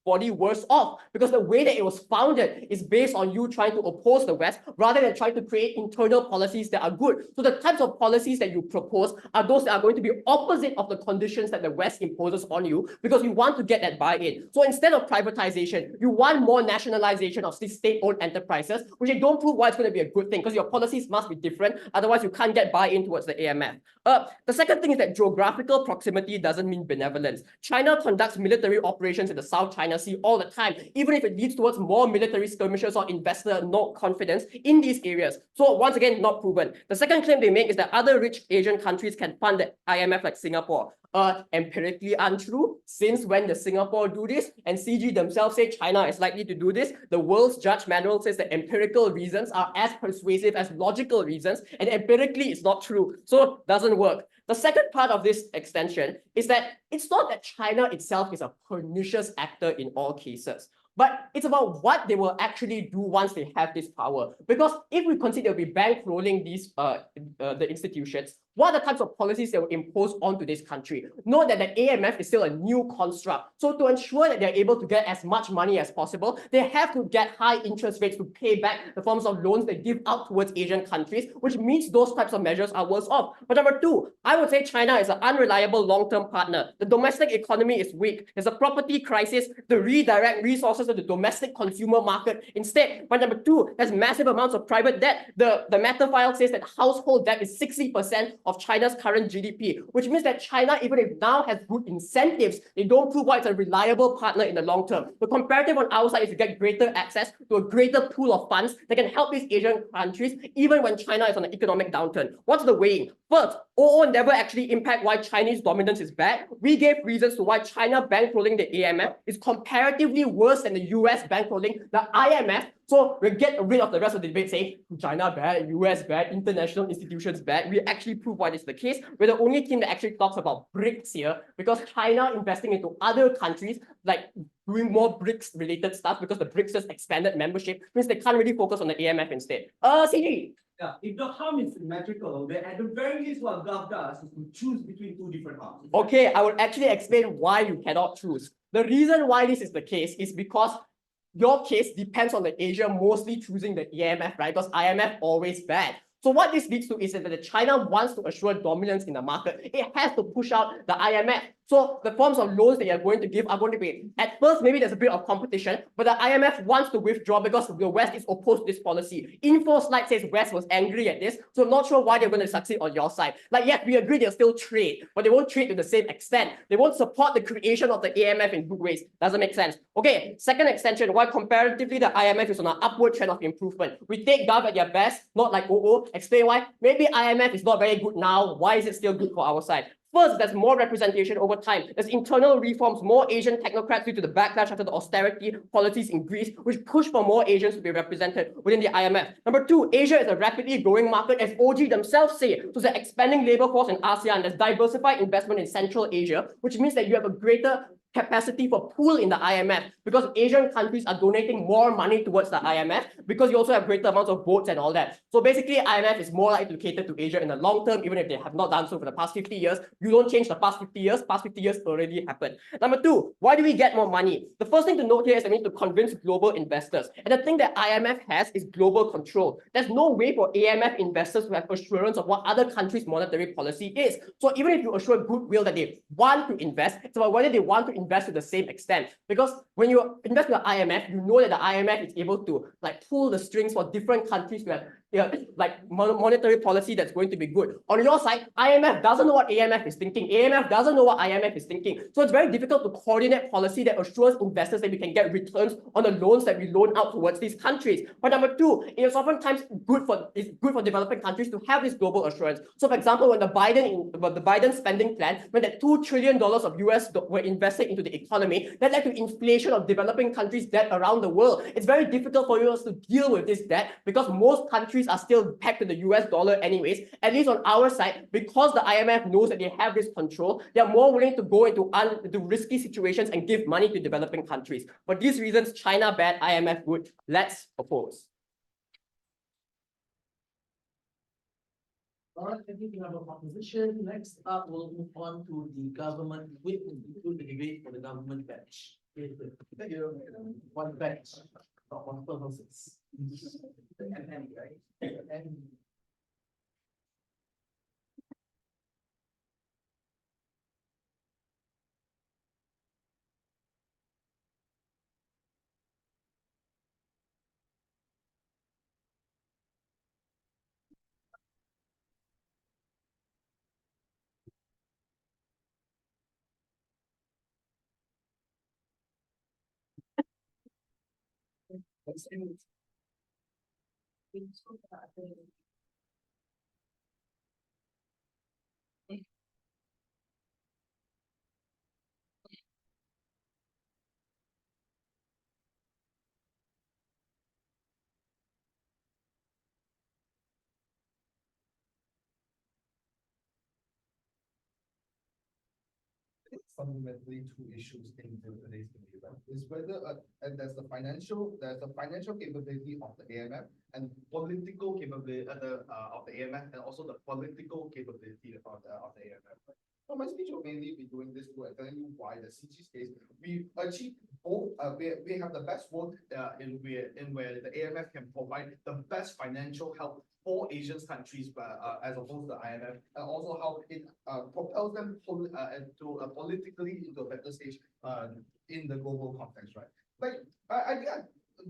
body worse off, because the way that it was founded is based on you trying to oppose the West rather than trying to create internal policies that are good. So the types of policies that you propose are those that are going to be opposite of the conditions that the West imposes on you, because you want to get that buy-in. So instead of privatization, you want more nationalization of these state-owned enterprises, which they don't prove why it's going to be a good thing, because your policies must be different, otherwise you can't get buy-in towards the AMF. The second thing is that geographical proximity doesn't mean benevolence. China conducts military operations in the South China Sea all the time, even if it leads towards more military skirmishes or investor no confidence in these areas. So once again, not proven. The second claim they make is that other rich Asian countries can fund the IMF like Singapore. Empirically untrue. Since when does Singapore do this? And CG themselves say China is likely to do this. The world's judge manual says that empirical reasons are as persuasive as logical reasons, and empirically it's not true. So doesn't work. The second part of this extension is that it's not that China itself is a pernicious actor in all cases, but it's about what they will actually do once they have this power. Because if we consider they'll be bankrolling these the institutions, what are the types of policies they will impose onto this country? Note that the AMF is still a new construct. So to ensure that they're able to get as much money as possible, they have to get high interest rates to pay back the forms of loans they give out towards Asian countries, which means those types of measures are worse off. But number 2, I would say China is an unreliable long-term partner. The domestic economy is weak. There's a property crisis to redirect resources to the domestic consumer market instead. But number 2, there's massive amounts of private debt. The matter file says that household debt is 60% of China's current GDP, which means that China, even if now has good incentives, they don't prove why it's a reliable partner in the long term. The comparative on our side is to get greater access to a greater pool of funds that can help these Asian countries, even when China is on an economic downturn. What's the weighing? First, OO never actually impact why Chinese dominance is bad. We gave reasons to why China bankrolling the AMF is comparatively worse than the US bankrolling the IMF. So we'll get rid of the rest of the debate saying China bad, US bad, international institutions bad. We actually prove prove why this is the case. We're the only team that actually talks about BRICS here, because China investing into other countries, like doing more BRICS related stuff, because the BRICS just expanded membership, means they can't really focus on the AMF instead. CG. Yeah, if the harm is symmetrical, then at the very least what Gov does is to choose between two different harms. Okay, I will actually explain why you cannot choose. The reason why this is the case is because your case depends on the Asia mostly choosing the EMF, right? Because IMF always bad. So what this leads to is that China wants to assure dominance in the market. It has to push out the IMF. So the forms of loans that you're going to give are going to be, at first, maybe there's a bit of competition, but the IMF wants to withdraw because the West is opposed to this policy. Info slide says West was angry at this, so I'm not sure why they're going to succeed on your side. Like, yes, we agree they'll still trade, but they won't trade to the same extent. They won't support the creation of the AMF in good ways. Doesn't make sense. Okay, second extension, why comparatively the IMF is on an upward trend of improvement. We take Gov at their best, not like OO. Explain why. Maybe IMF is not very good now. Why is it still good for our side? First, there's more representation over time. There's internal reforms, more Asian technocrats due to the backlash after the austerity policies in Greece, which push for more Asians to be represented within the IMF. Number two, Asia is a rapidly growing market, as OG themselves say. So there's expanding labor force in ASEAN. There's diversified investment in Central Asia, which means that you have a greater capacity for pool in the IMF, because Asian countries are donating more money towards the IMF, because you also have greater amounts of votes and all that. So basically, IMF is more likely to cater to Asia in the long term, even if they have not done so for the past 50 years. You don't change the past 50 years. Past 50 years already happened. Number two, why do we get more money? The first thing to note here is that we need to convince global investors. And the thing that IMF has is global control. There's no way for AMF investors to have assurance of what other countries' monetary policy is. So even if you assure goodwill that they want to invest, it's about whether they want to invest to the same extent. Because when you invest in the IMF, you know that the IMF is able to like pull the strings for different countries to have like monetary policy that's going to be good. On your side, IMF doesn't know what AMF is thinking. AMF doesn't know what IMF is thinking. So it's very difficult to coordinate policy that assures investors that we can get returns on the loans that we loan out towards these countries. But number two, it is oftentimes good for developing countries to have this global assurance. So for example, when the Biden spending plan, when that $2 trillion of US were invested into the economy, that led to inflation of developing countries' debt around the world. It's very difficult for us to deal with this debt because most countries are still pegged to the US dollar anyways. At least on our side, because the IMF knows that they have this control, they are more willing to go into risky situations and give money to developing countries. For these reasons, China bad, IMF good. Let's oppose. All right, thank you. We have a proposition. Next up, we'll move on to the government whip and include the debate for the government batch. Thank you. One batch, not one purposes. And right? And fundamentally two issues in today's debate, right? Is whether and there's the financial capability of the AMF and political capability of the AMF, and also the political capability of the AMF. Right? So my speech will mainly be doing this to telling you why the CG's case we achieve both. We have the best vote in where the AMF can provide the best financial help for Asian countries, as opposed to the IMF, and also how it propels them politically into a better stage in the global context, right? Like I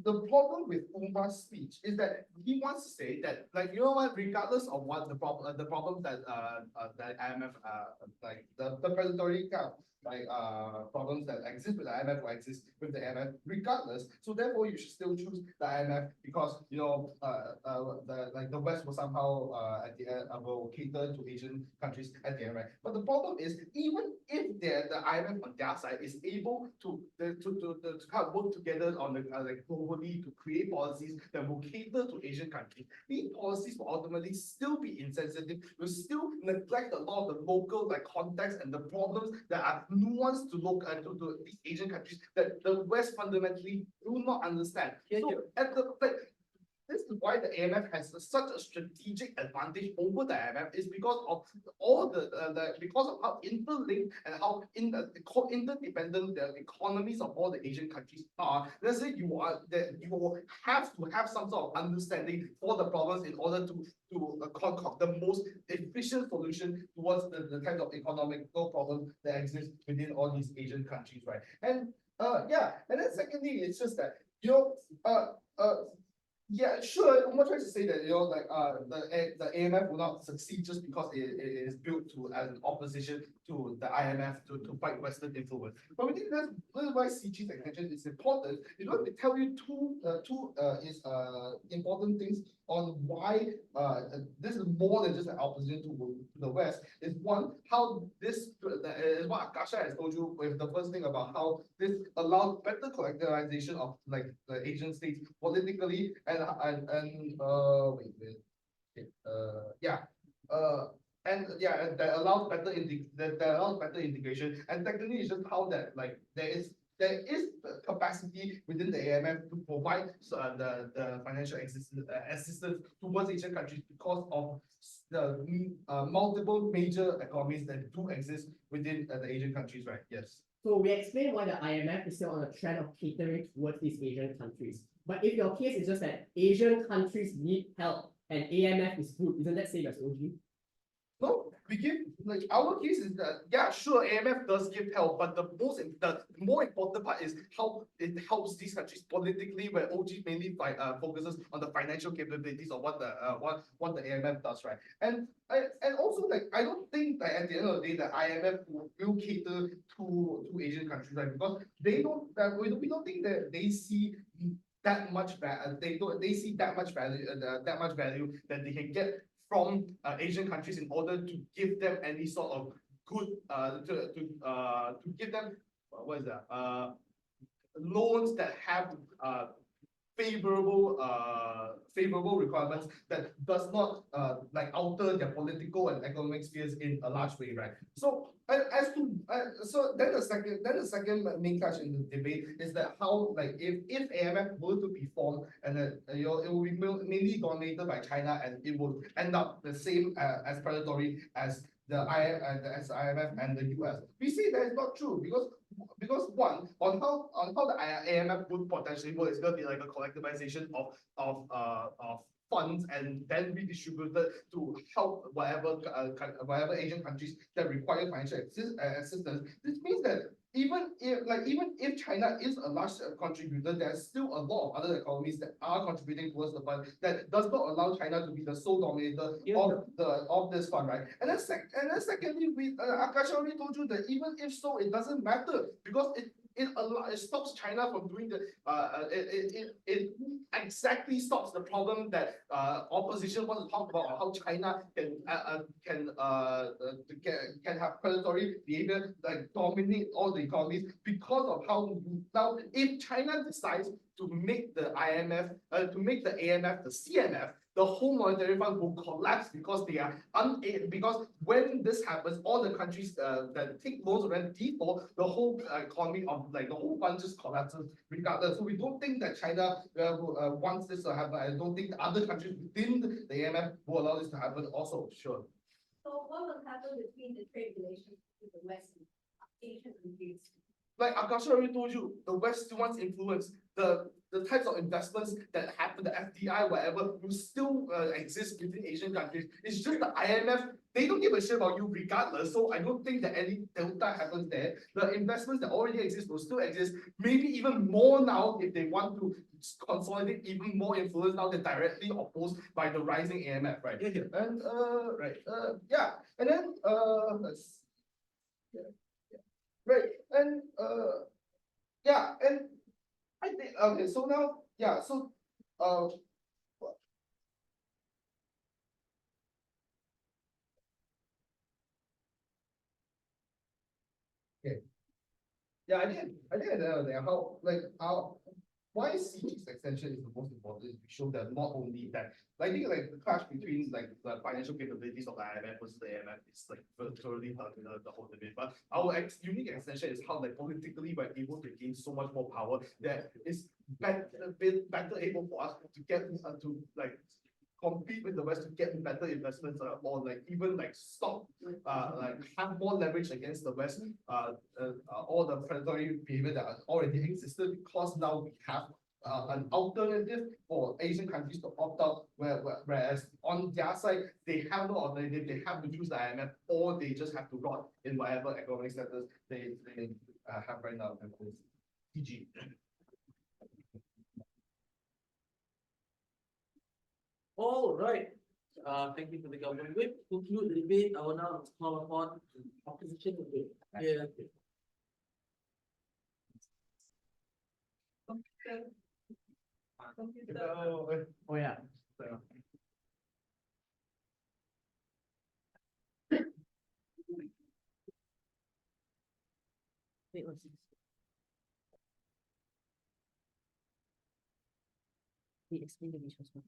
the problem with Umar's speech is that he wants to say that, like, you know what, regardless of what the problem that IMF like the predatory kind problems that exist with the IMF will exist with the IMF regardless. So therefore, you should still choose the IMF because the West will somehow at the end will cater to Asian countries at the end, right? But the problem is even if the IMF on their side is able to kind of work together on the globally to create policies that will cater to Asian countries, these policies will ultimately still be insensitive, will still neglect a lot of the local context and the problems that are nuanced to look at to these Asian countries that the West fundamentally do not understand. So at the this is why the AMF has such a strategic advantage over the IMF is because of all because of how interlinked and how interdependent the economies of all the Asian countries are. Let's say you will have to have some sort of understanding for the problems in order to concoct the most efficient solution towards the kind of economical problem that exists within all these Asian countries, right? And and then secondly, it's just that yeah, sure. Umar tries to say that the AMF will not succeed just because it is built to as an opposition to the IMF to fight Western influence. But we think that's why CG's extension is important. It's going to tell you two important things on why this is more than just an opposition to the West. Is one, how this is what Akasyah has told you with the first thing about how this allows better collectivization of the Asian states politically and that allows better integration. And technically, it's just how that there is the capacity within the AMF to provide the financial assistance towards Asian countries because of the multiple major economies that do exist within the Asian countries, right? Yes. So we explained why the IMF is still on a trend of catering towards these Asian countries. But if your case is just that Asian countries need help and AMF is good, isn't that same as OG? No, we give our case is that sure, AMF does give help, but the more important part is how it helps these countries politically, where OG mainly focuses on the financial capabilities of what the AMF does, right? And also I don't think that at the end of the day the IMF will cater to Asian countries, right? Because we don't think that they see that much they see that much value that they can get from Asian countries in order to give them any sort of good to give them loans that have favorable requirements that does not alter their political and economic spheres in a large way, right? So then the second main clash in the debate is that how if AMF were to be formed and it will be mainly dominated by China and it will end up the same as predatory as the IMF and the US. We see that it's not true because one, on how the AMF would potentially work, it's going to be like a collectivization of funds and then be distributed to help whatever Asian countries that require financial assistance. This means that even if China is a large contributor, there's still a lot of other economies that are contributing towards the fund that does not allow China to be the sole dominator of this fund, right? And then secondly, Akasyah already told you that even if so, it doesn't matter because it stops China from doing it exactly stops the problem that opposition wants to talk about how China can have predatory behavior dominate all the economies because of how now if China decides to make the AMF the CMF, the whole monetary fund will collapse because they are because when this happens, all the countries that take loans and then default, the whole economy of the whole fund just collapses regardless. So we don't think that China wants this to happen. I don't think the other countries within the AMF will allow this to happen also. Sure. So what will happen between the trade relations with the West and Asian countries? Like Akasyah already told you, the West still wants influence. The types of investments that happen, the FDI, whatever, will still exist within Asian countries. It's just the IMF, they don't give a shit about you regardless. So I don't think that any delta happens there. The investments that already exist will still exist, maybe even more now if they want to consolidate even more influence now they're directly opposed by the rising AMF, right? And and then right. yeah, and I think, okay, so now, yeah, so, okay. Yeah, I think at the end of the day, why CG's extension is the most important is to show that not only that, I think like the clash between like the financial capabilities of the IMF versus the AMF is like virtually the whole debate. But our unique extension is how like politically we're able to gain so much more power that is better able for us to get to like compete with the West to get better investments or like even like stop like have more leverage against the West all the predatory behavior that already existed because now we have an alternative for Asian countries to opt out, whereas on their side they have no alternative. They have to choose the IMF or they just have to rot in whatever economic status they have right now. PG. All right. Thank you for the government whip. Conclude the debate. I will now call upon opposition debate. Yeah. Oh yeah. Wait, what's this? We explain the visuals one.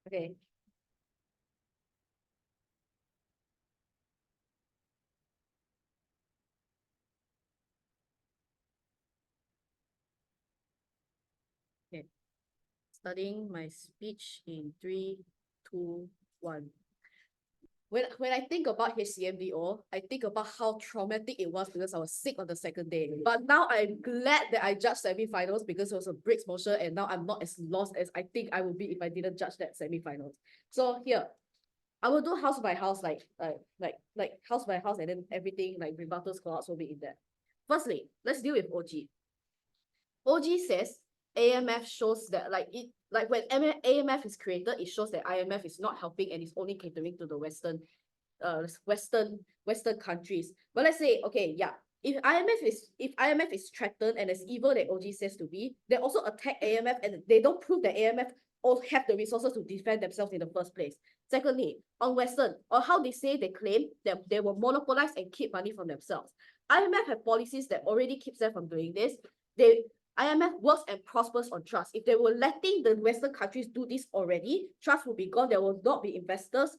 Okay. Okay. Starting my speech in 3, 2, 1. When I think about HCMDO, I think about how traumatic it was because I was sick on the second day. But now I'm glad that I judged semifinals because it was a breaks motion and now I'm not as lost as I think I would be if I didn't judge that semifinals. So here, I will do house by house, like house by house, and then everything like rebuttals, callouts will be in there. Firstly, let's deal with OG. OG says AMF shows that when AMF is created, it shows that IMF is not helping and is only catering to the Western countries. But let's say, okay, yeah, if IMF is threatened and as evil that OG says to be, they also attack AMF and they don't prove that AMF or have the resources to defend themselves in the first place. Secondly, on Western, or how they say they claim that they will monopolize and keep money from themselves. IMF have policies that already keeps them from doing this. IMF works and prospers on trust. If they were letting the Western countries do this already, trust will be gone. There will not be investors.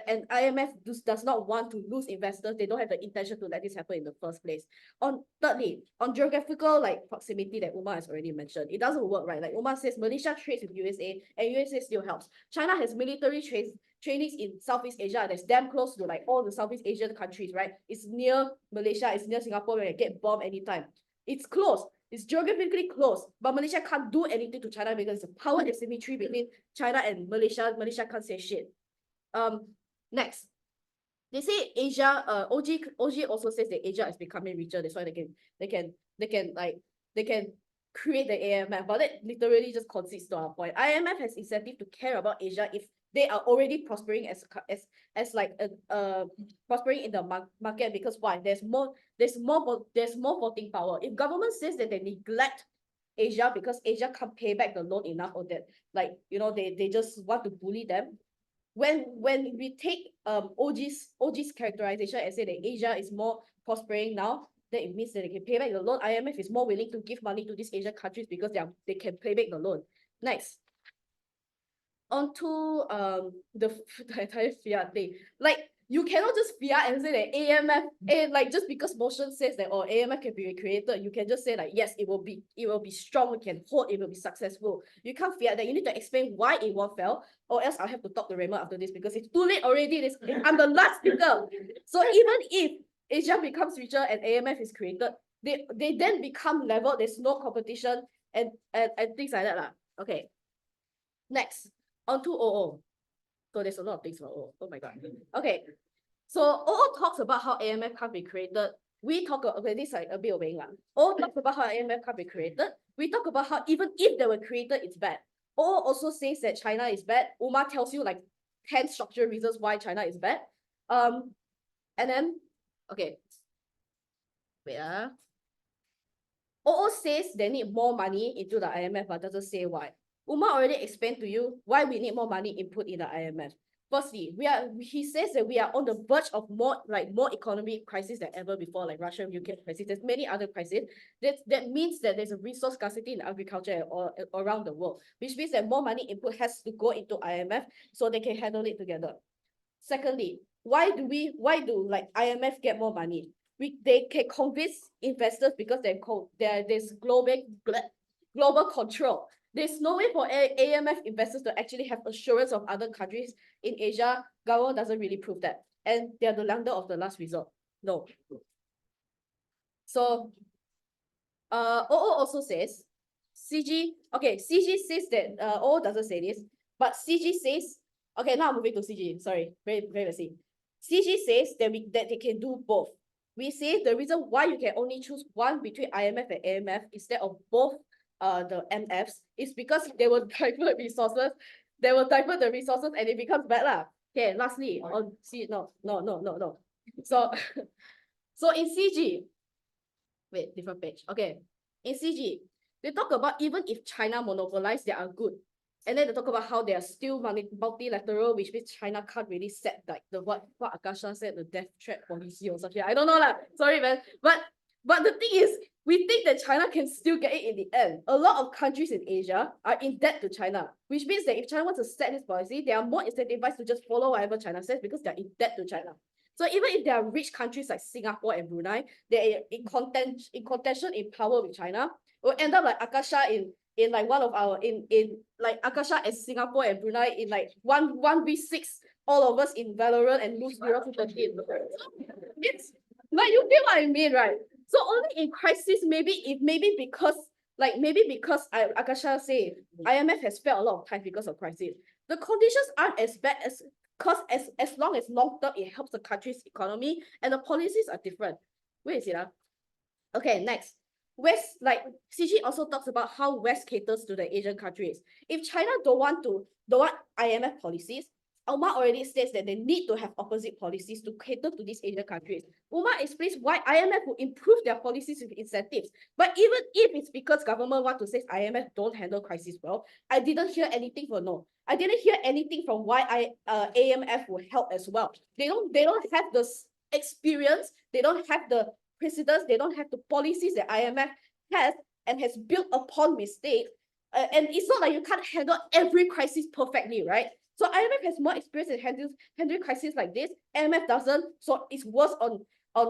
And IMF does not want to lose investors. They don't have the intention to let this happen in the first place. Thirdly, on geographical proximity that Umar has already mentioned, it doesn't work, right? Like Umar says, Malaysia trades with USA and USA still helps. China has military trainings in Southeast Asia that's damn close to like all the Southeast Asian countries, right? It's near Malaysia, it's near Singapore, where you get bombed anytime. It's close. It's geographically close, but Malaysia can't do anything to China because it's a power asymmetry between China and Malaysia. Malaysia can't say shit. Next, they say Asia. OG also says that Asia is becoming richer. That's why they can create the AMF, but that literally just concedes to our point. IMF has incentive to care about Asia if they are already prospering prospering in the market, because why? There's more voting power. If government says that they neglect Asia because Asia can't pay back the loan enough, or that they just want to bully them. When we take OG's characterization and say that Asia is more prospering now, then it means that they can pay back the loan. IMF is more willing to give money to these Asian countries because they can pay back the loan. Next, onto the entire fiat thing. Like, you cannot just fiat and say that AMF, just because motion says that AMF can be recreated, you can just say like, yes, it will be strong, it can hold, it will be successful. You can't fiat that. You need to explain why it won't fail, or else I'll have to talk to Raymond after this because it's too late already. I'm the last speaker. So even if Asia becomes richer and AMF is created, they then become level, there's no competition and things like that lah. Okay. Next, on to OO. So there's a lot of things for OO. Oh my god. Okay. So OO talks about how AMF can't be created. We talk about, okay, this is like a bit of OO talks about how AMF can't be created. We talk about how even if they were created, it's bad. OO also says that China is bad. Umar tells you like 10 structural reasons why China is bad. And then, okay. Wait, OO says they need more money into the IMF, but doesn't say why. Umar already explained to you why we need more money input in the IMF. Firstly, he says that we are on the verge of more economic crisis than ever before, like Russia and UK crisis. There's many other crises. That means that there's a resource scarcity in agriculture or around the world, which means that more money input has to go into IMF so they can handle it together. Secondly, why do like IMF get more money? They can convince investors because there's global control. There's no way for AMF investors to actually have assurance of other countries in Asia. Government doesn't really prove that. And they're the lender of the last resort. No. So, OO also says, CG says that, OO doesn't say this, but CG says, okay, now I'm moving to CG, sorry, very messy. CG says that they can do both. We say the reason why you can only choose one between IMF and AMF instead of both the MFs is because they will divert resources. They will divert the resources and it becomes bad lah. Okay, lastly, on C, no. So, so in CG, wait, different page. Okay, in CG, they talk about even if China monopolize, they are good. And then they talk about how they are still multilateral, which means China can't really set like what Akasyah said, the death threat policy or something. I don't know lah. Sorry, man. But the thing is, we think that China can still get it in the end. A lot of countries in Asia are in debt to China, which means that if China wants to set this policy, they are more incentivized to just follow whatever China says because they're in debt to China. So even if there are rich countries like Singapore and Brunei, they're in contention in power with China, it will end up like Akasyah in like one of our in like Akasyah and Singapore and Brunei in like 1v6, all of us in Valorant and lose 0-13. It's like, you get what I mean, right? So only in crisis, maybe because Akasyah say IMF has spent a lot of time because of crisis. The conditions aren't as bad as as long as long term it helps the country's economy and the policies are different. Where is it? Okay, next. West, like CG also talks about how West caters to the Asian countries. If China don't want IMF policies, Umar already states that they need to have opposite policies to cater to these Asian countries. Umar explains why IMF will improve their policies with incentives. But even if it's because government want to say IMF don't handle crisis well, I didn't hear anything from no. I didn't hear anything from why AMF will help as well. They don't have the experience, they don't have the precedents, they don't have the policies that IMF has and has built upon mistakes. And it's not like you can't handle every crisis perfectly, right? So IMF has more experience in handling crises like this. AMF doesn't, so it's worse on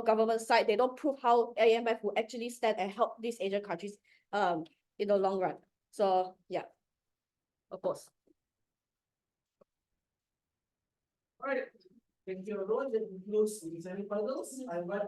government side. They don't prove how IMF will actually stand and help these Asian countries in the long run. So yeah, of course. All right, thank you everyone. That concludes the semifinals. I invite